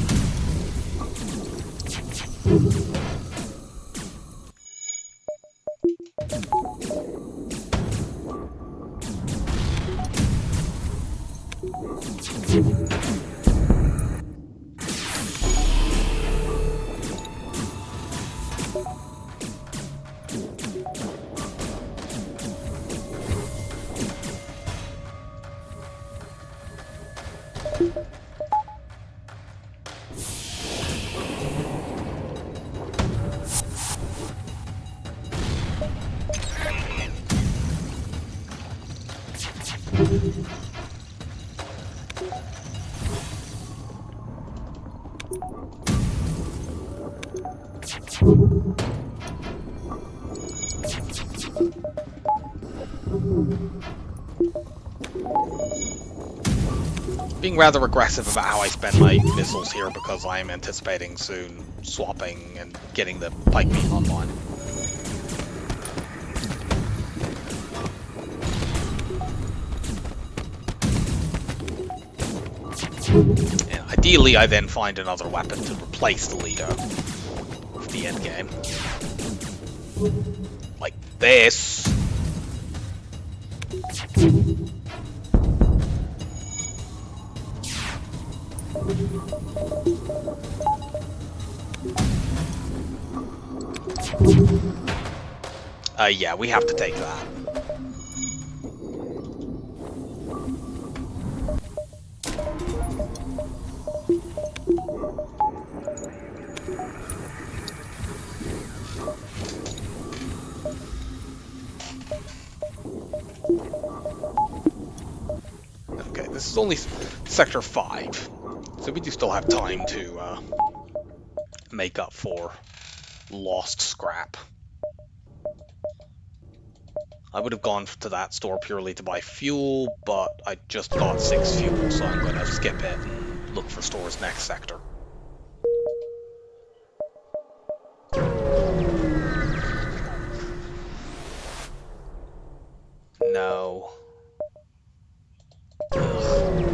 Being rather aggressive about how I spend my missiles here because I am anticipating soon swapping and getting the pike beam online. And ideally, I then find another weapon to replace the leader of the end game. Like this. Yeah, we have to take that. Okay, this is only Sector 5, so we do still have time to make up for lost scrap. I would have gone to that store purely to buy fuel, but I just got 6 fuel, so I'm going to skip it and look for stores next sector. No. Ugh.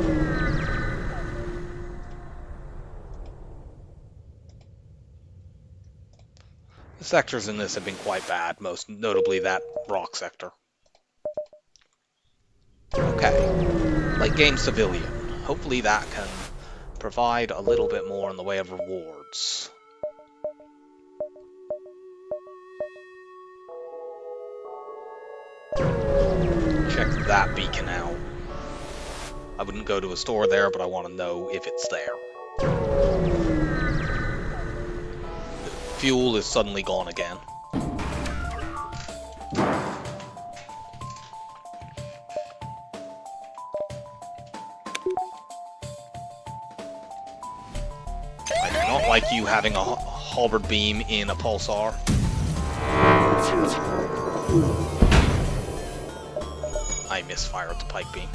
The sectors in this have been quite bad, most notably that rock sector. Okay. Late game civilian. Hopefully that can provide a little bit more in the way of rewards. Check that beacon out. I wouldn't go to a store there, but I want to know if it's there. The fuel is suddenly gone again. I do not like you having a halberd beam in a pulsar. I misfired the pike beam.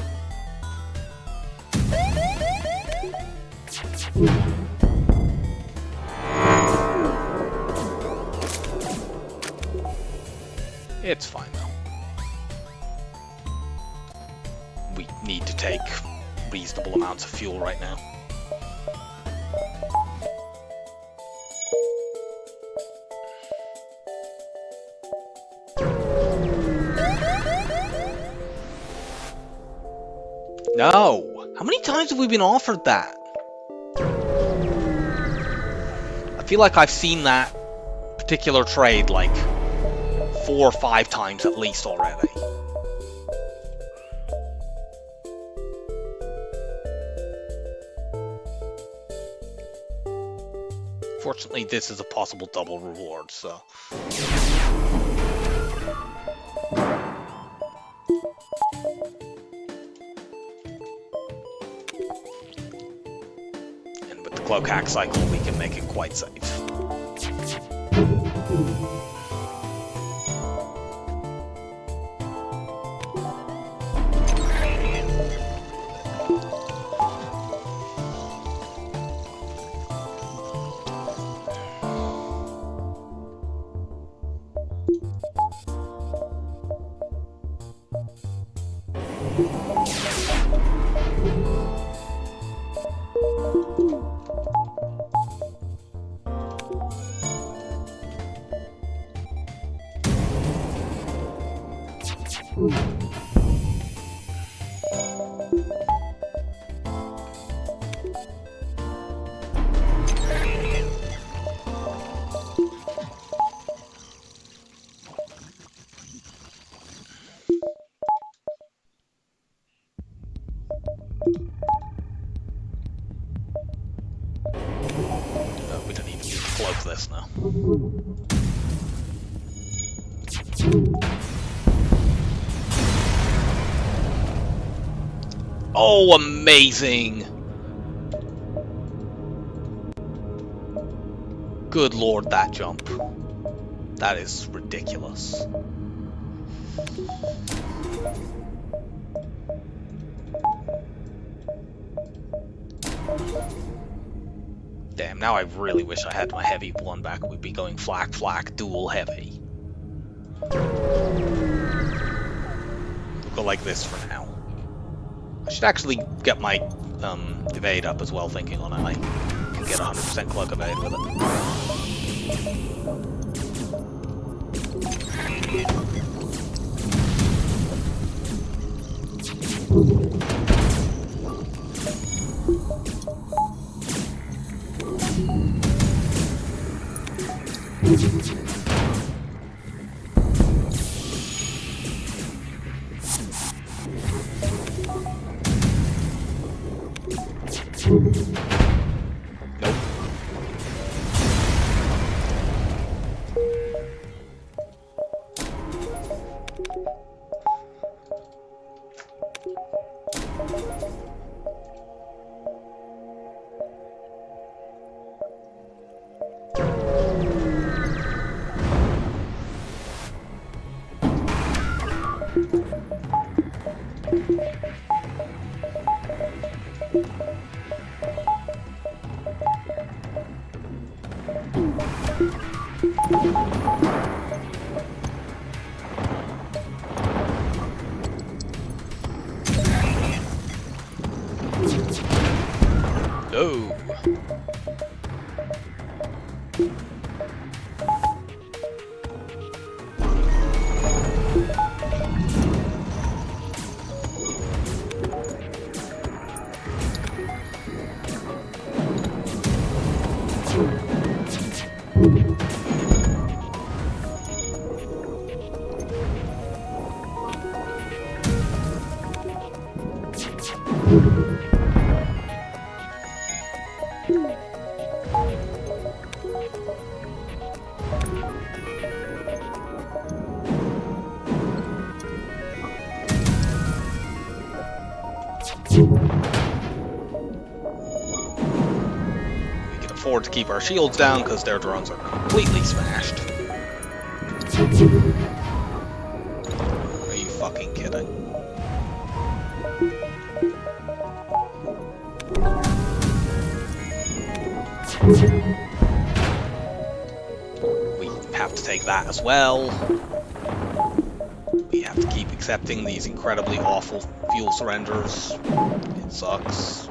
It's fine though. We need to take reasonable amounts of fuel right now. No! How many times have we been offered that? I feel like I've seen that particular trade like 4 or 5 times at least already. Fortunately, this is a possible double reward, so... And with the cloak hack cycle, we can make it quite safe. We don't even need to cloak this now. Oh, amazing! Good lord, that jump. That is ridiculous. Damn, now I really wish I had my heavy one back. We'd be going flak, flak, dual heavy. We'll go like this for now. I should actually get my evade up as well, thinking on it. I can get 100% cloak evade with it. Nope. No. We can afford to keep our shields down because their drones are completely smashed. Are you fucking kidding? We have to take that as well. We have to keep accepting these incredibly awful fuel surrenders. It sucks.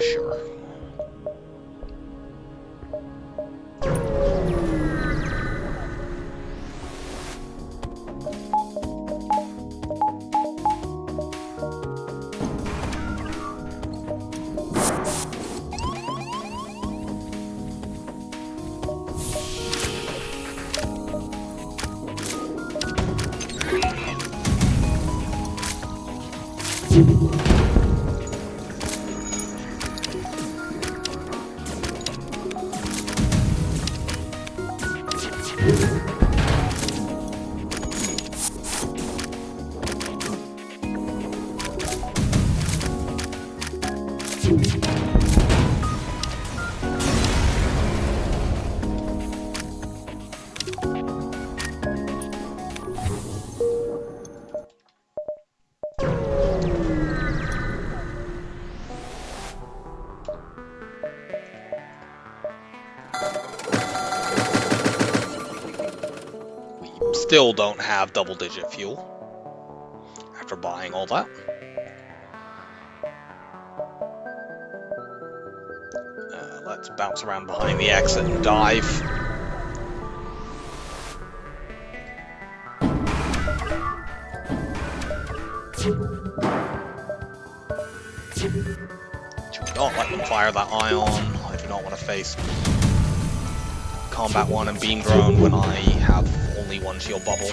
Sure. Still don't have double-digit fuel after buying all that. Let's bounce around behind the exit and dive. Do not let them fire that ion. I do not want to face Combat 1 and Beam Drone when I have only one shield bubble.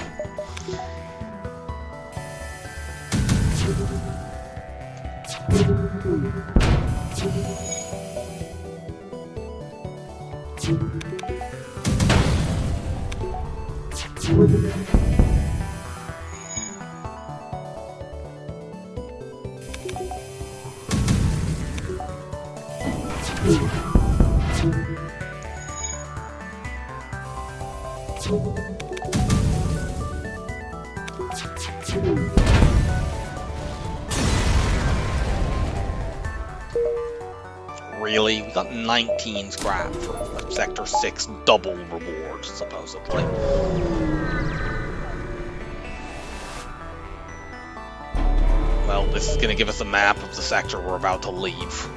Really? We got 19 scrap for a Sector 6 double reward, supposedly. Well, this is going to give us a map of the sector we're about to leave.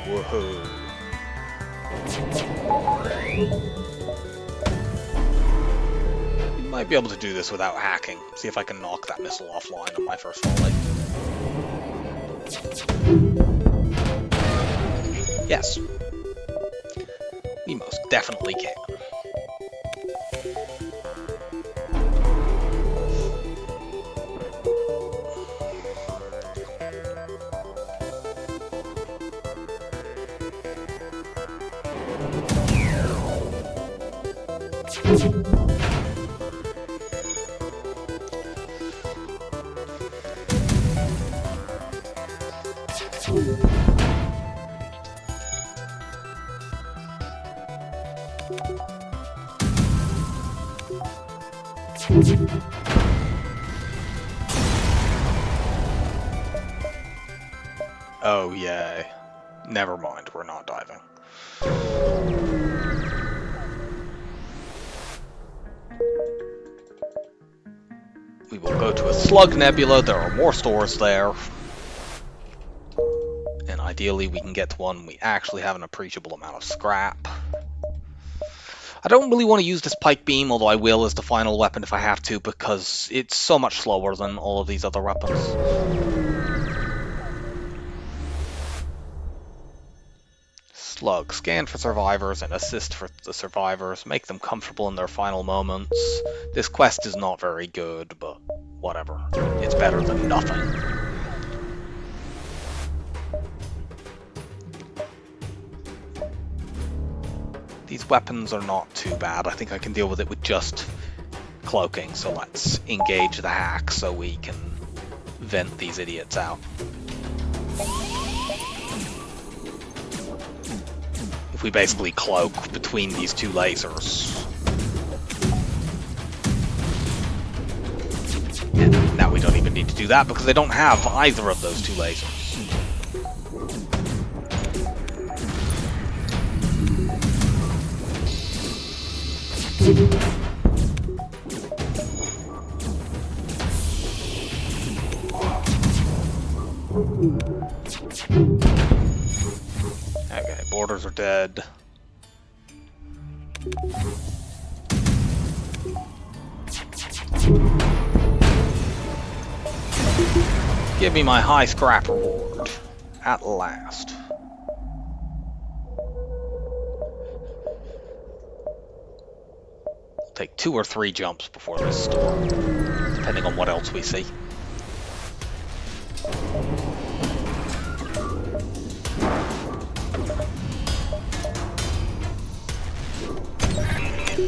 Woohoo. Might be able to do this without hacking. See if I can knock that missile offline on my first volley. Yes. We most definitely can. Oh, yay. Never mind, we're not diving. We will go to a slug nebula, there are more stores there. And ideally we can get to one we actually have an appreciable amount of scrap. I don't really want to use this pike beam, although I will as the final weapon if I have to, because it's so much slower than all of these other weapons. Slug. Scan for survivors and assist for the survivors. Make them comfortable in their final moments. This quest is not very good, but whatever. It's better than nothing. These weapons are not too bad. I think I can deal with it with just cloaking, so let's engage the hack so we can vent these idiots out. If we basically cloak between these two lasers. And now we don't even need to do that because they don't have either of those two lasers. Okay, borders are dead. Give me my high scrap reward. At last. Take 2 or 3 jumps before this storm, depending on what else we see. Yeah,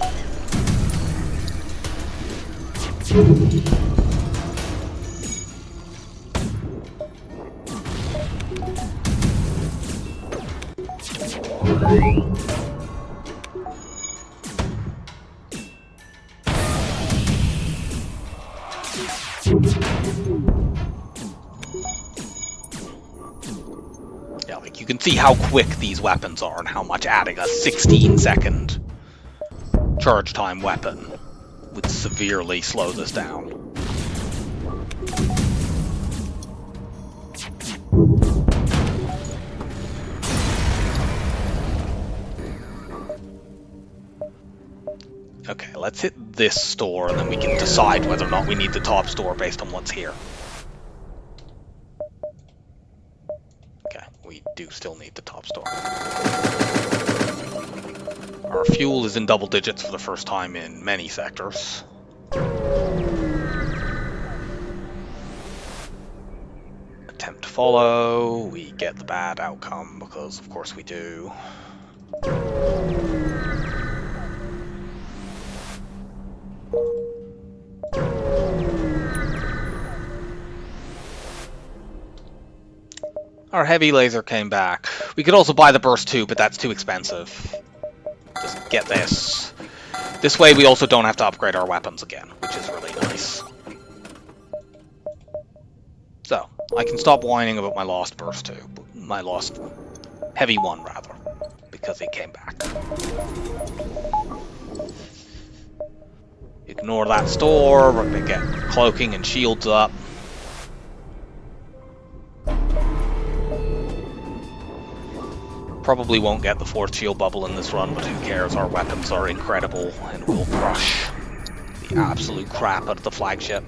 like you can see how quick these weapons are and how much adding a 16-second charge time weapon would severely slow this down. Okay, let's hit this store and then we can decide whether or not we need the top store based on what's here. Okay, we do still need the top store. Our fuel is in double digits for the first time in many sectors. Attempt to follow, we get the bad outcome because of course we do. Our heavy laser came back. We could also buy the burst too, but that's too expensive. Just get this. This way we also don't have to upgrade our weapons again, which is really nice. So, I can stop whining about my lost burst too. My lost heavy one, rather. Because it came back. Ignore that store, we're gonna get cloaking and shields up. Probably won't get the fourth shield bubble in this run, but who cares? Our weapons are incredible and will crush the absolute crap out of the flagship.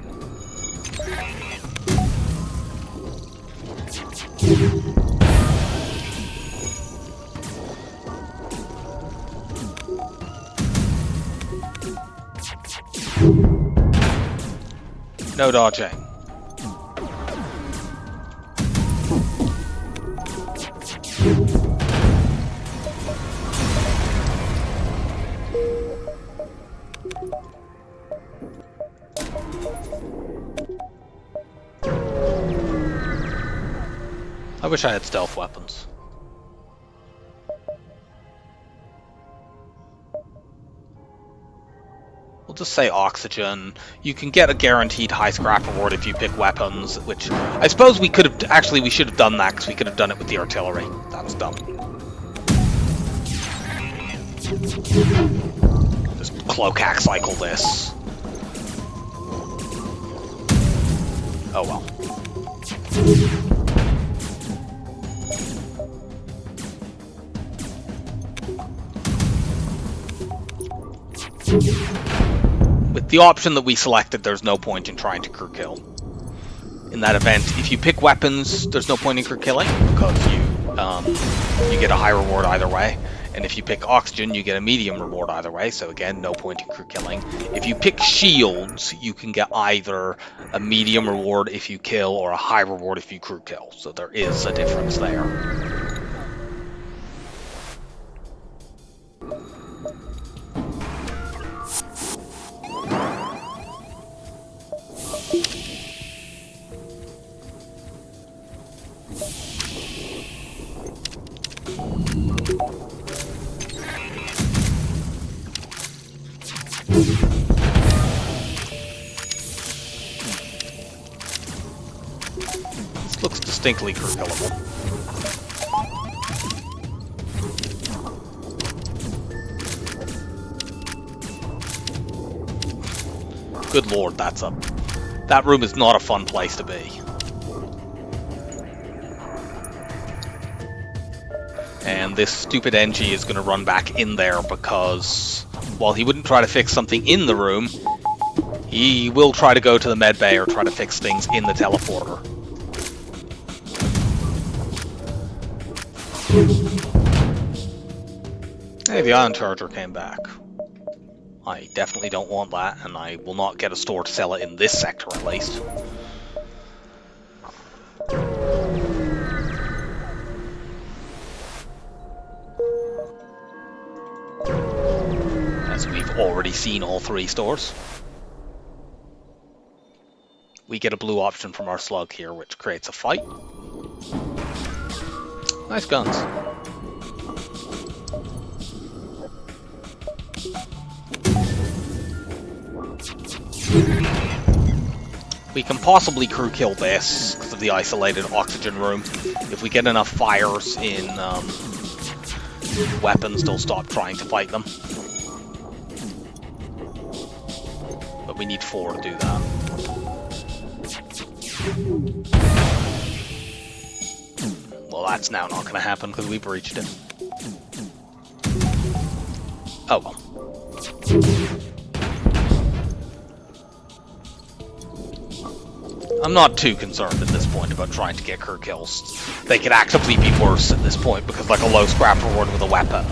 No dodging. I wish I had stealth weapons. We'll just say oxygen. You can get a guaranteed high scrap reward if you pick weapons, which I suppose we could have... Actually, we should have done that because we could have done it with the artillery. That was dumb. Just cloak hack cycle this. Oh well. With the option that we selected, there's no point in trying to crew kill. In that event, if you pick weapons, there's no point in crew killing, because you get a high reward either way. And if you pick oxygen, you get a medium reward either way, so again, no point in crew killing. If you pick shields, you can get either a medium reward if you kill, or a high reward if you crew kill. So there is a difference there. This looks distinctly crew killable. Good lord, that room is not a fun place to be. And this stupid NG is going to run back in there because, while he wouldn't try to fix something in the room, he will try to go to the med bay or try to fix things in the teleporter. Hey, the ion charger came back. I definitely don't want that, and I will not get a store to sell it in this sector at least. As we've already seen all 3 stores. We get a blue option from our slug here, which creates a fight. Nice guns. We can possibly crew kill this because of the isolated oxygen room. If we get enough fires in weapons, they'll stop trying to fight them. But we need 4 to do that. Well, that's now not going to happen because we breached it. Oh well. I'm not too concerned at this point about trying to get crew kills. They could actively be worse at this point because like a low scrap reward with a weapon.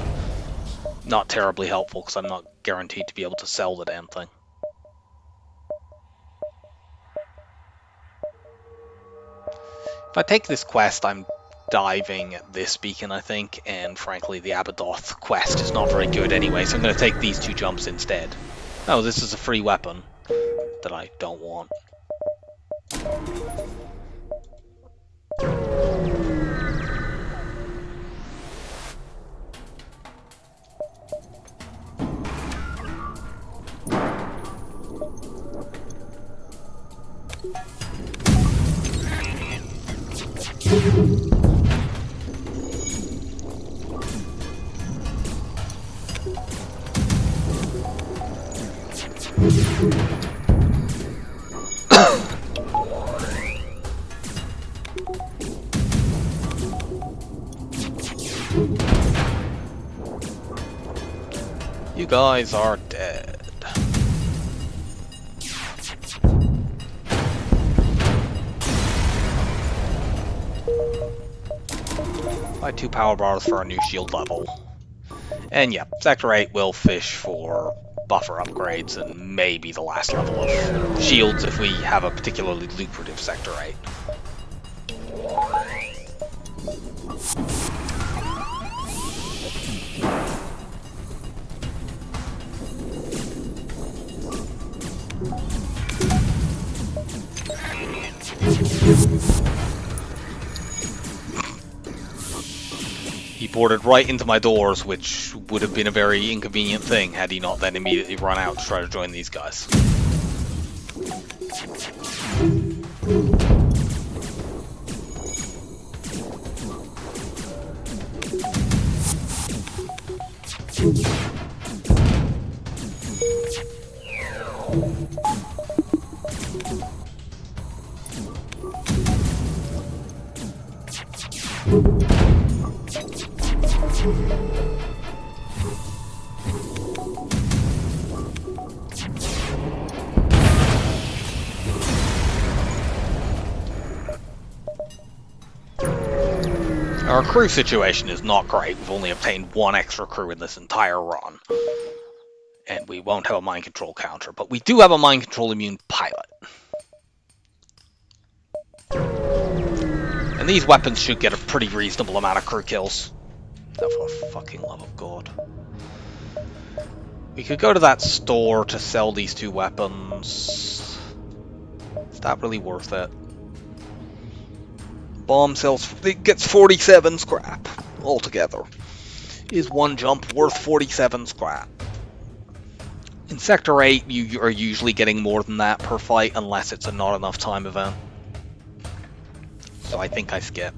Not terribly helpful because I'm not guaranteed to be able to sell the damn thing. If I take this quest, I'm diving at this beacon, I think, and frankly the Abadoth quest is not very good anyway, so I'm going to take these 2 jumps instead. Oh, this is a free weapon that I don't want. You guys are dead. Buy 2 power bars for our new shield level. And yeah, Sector 8 will fish for buffer upgrades and maybe the last level of shields if we have a particularly lucrative Sector 8. He boarded right into my doors, which would have been a very inconvenient thing had he not then immediately run out to try to join these guys. Our crew situation is not great. We've only obtained 1 extra crew in this entire run. And we won't have a mind control counter, but we do have a mind control immune pilot. And these weapons should get a pretty reasonable amount of crew kills. Oh, for the fucking love of God. We could go to that store to sell these 2 weapons. Is that really worth it? Bomb sells, it gets 47 scrap altogether. Is 1 jump worth 47 scrap? In Sector 8, you are usually getting more than that per fight unless it's a not enough time event. So I think I skip.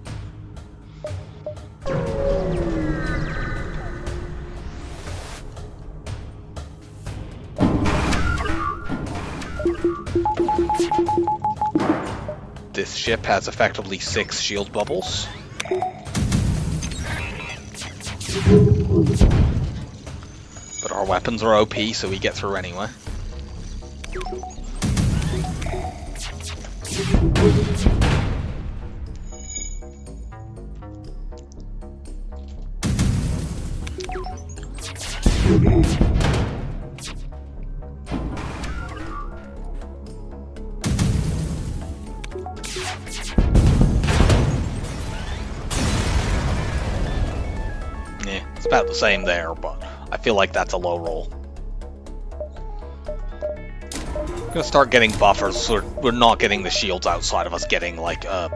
This ship has effectively 6 shield bubbles. But our weapons are OP, so we get through anyway. About the same there, but I feel like that's a low roll. We're gonna start getting buffers so we're not getting the shields outside of us getting like a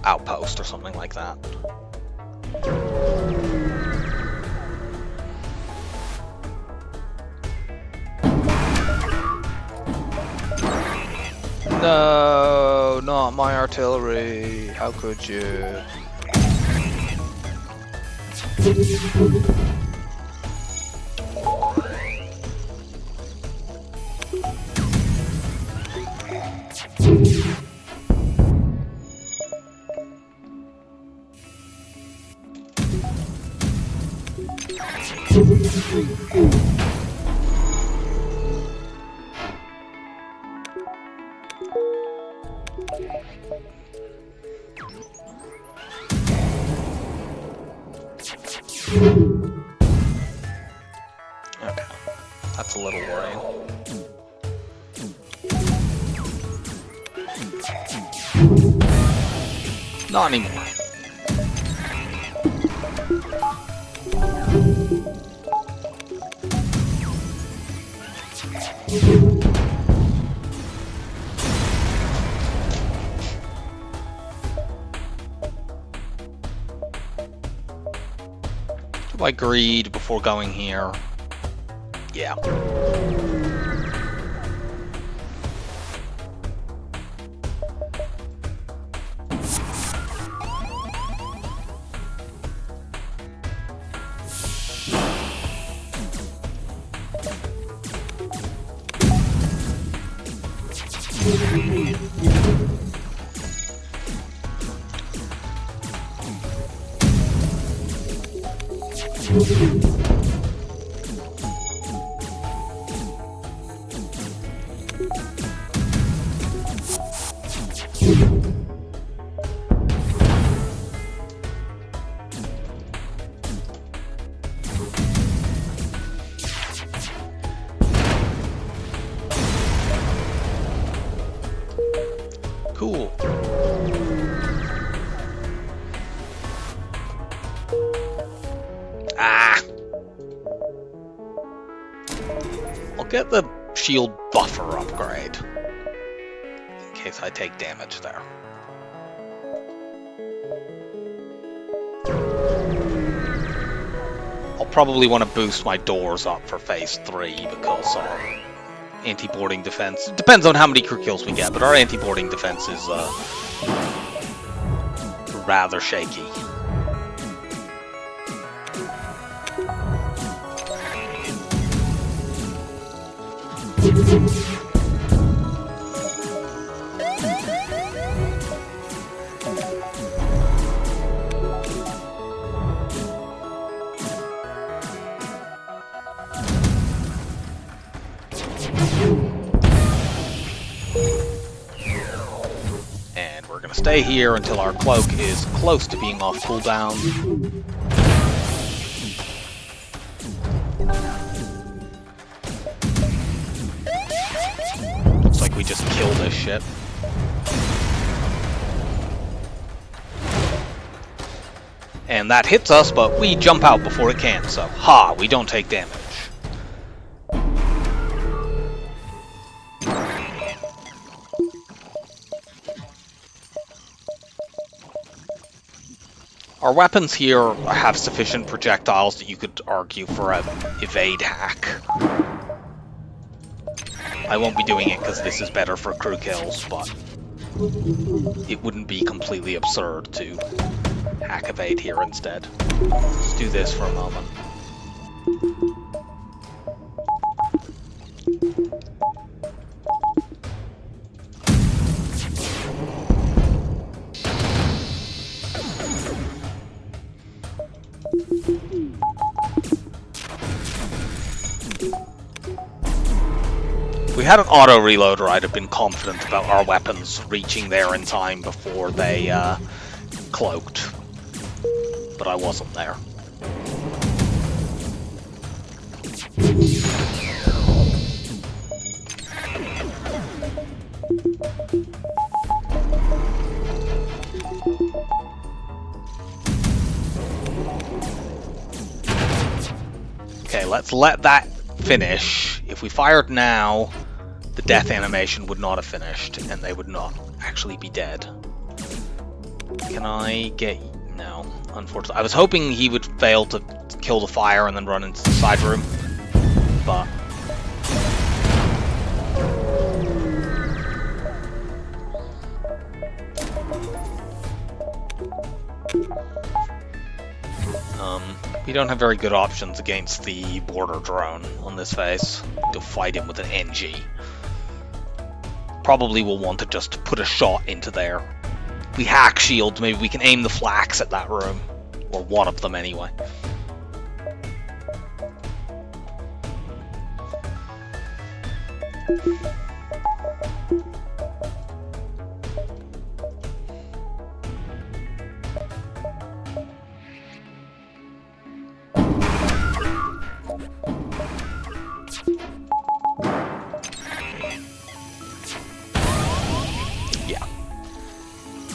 outpost or something like that. No, not my artillery. How could you? Okay, that's a little worrying. Not anymore. Do I greed before going here? Yeah. Cool. Ah! I'll get the shield buffer upgrade. In case I take damage there. I'll probably want to boost my doors up for phase 3 because anti-boarding defense. It depends on how many crew kills we get, but our anti-boarding defense is rather shaky. And we're gonna stay here until our cloak is close to being off cooldown. Looks like we just killed this shit. And that hits us, but we jump out before it can, so ha, we don't take damage. Our weapons here have sufficient projectiles that you could argue for an evade hack. I won't be doing it because this is better for crew kills, but it wouldn't be completely absurd to hack evade here instead. Let's do this for a moment. If we had an auto reloader, I'd have been confident about our weapons reaching there in time before they cloaked. But I wasn't there. Okay, let's let that finish. If we fired now, the death animation would not have finished, and they would not actually be dead. Can I get... No, unfortunately. I was hoping he would fail to kill the fire and then run into the side room, but... we don't have very good options against the border drone on this phase. To fight him with an NG. Probably will want to just put a shot into there. We hack shields, maybe we can aim the flax at that room. Or one of them anyway.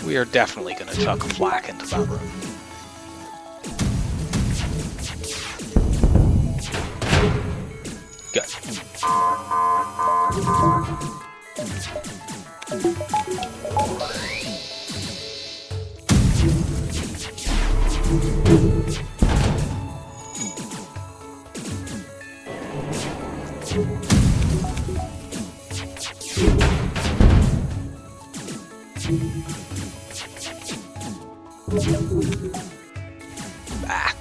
We are definitely going to chuck a flak into that room. Good. Ah.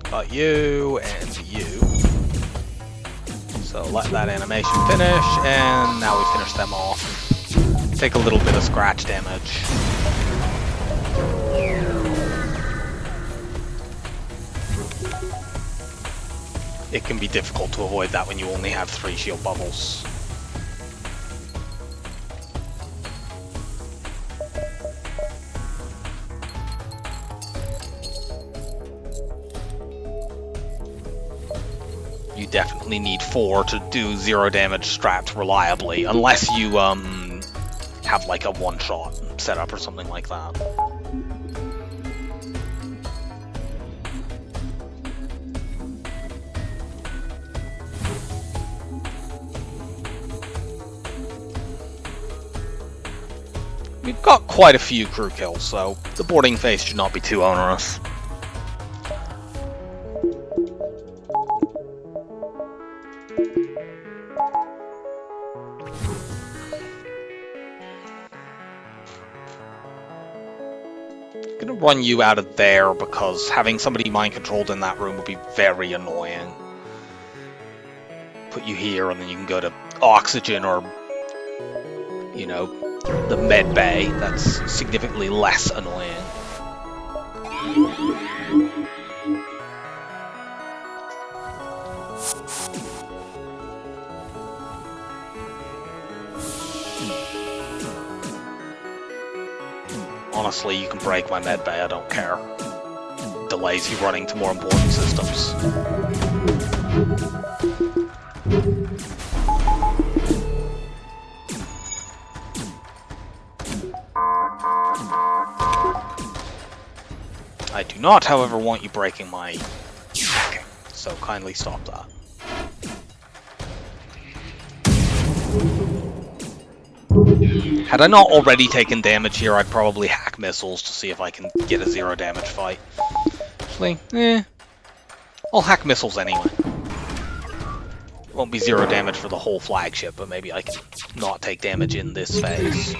Got you and you. So let that animation finish, and now we finish them off. Take a little bit of scratch damage. It can be difficult to avoid that when you only have 3 shield bubbles. You definitely need 4 to do 0 damage strapped reliably, unless you have like a one-shot setup or something like that. We've got quite a few crew kills, so the boarding phase should not be too onerous. I'm gonna run you out of there because having somebody mind-controlled in that room would be very annoying. Put you here and then you can go to oxygen or, you know, the med bay. That's significantly less annoying. Honestly, you can break my med bay, I don't care. Delays you running to more important systems. I do not, however, want you breaking my hacking, so kindly stop that. Had I not already taken damage here, I'd probably hack missiles to see if I can get a 0 damage fight. Actually, I'll hack missiles anyway. Won't be 0 damage for the whole flagship, but maybe I can not take damage in this phase.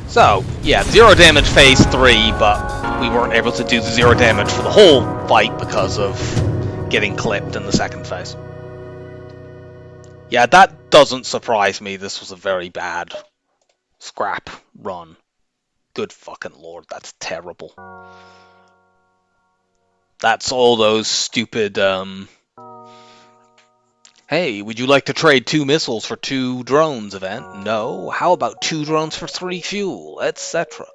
So, yeah, 0 damage phase 3, but we weren't able to do the 0 damage for the whole fight because of getting clipped in the second phase. Yeah, that doesn't surprise me. This was a very bad scrap run. Good fucking lord, that's terrible. That's all those stupid, hey, would you like to trade 2 missiles for 2 drones event? No. How about 2 drones for 3 fuel, etc.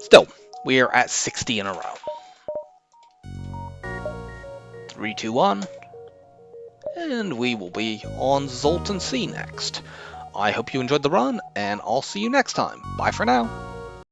Still, we're at 60 in a row. 3, 2, 1. And we will be on Zoltan C next. I hope you enjoyed the run, and I'll see you next time. Bye for now.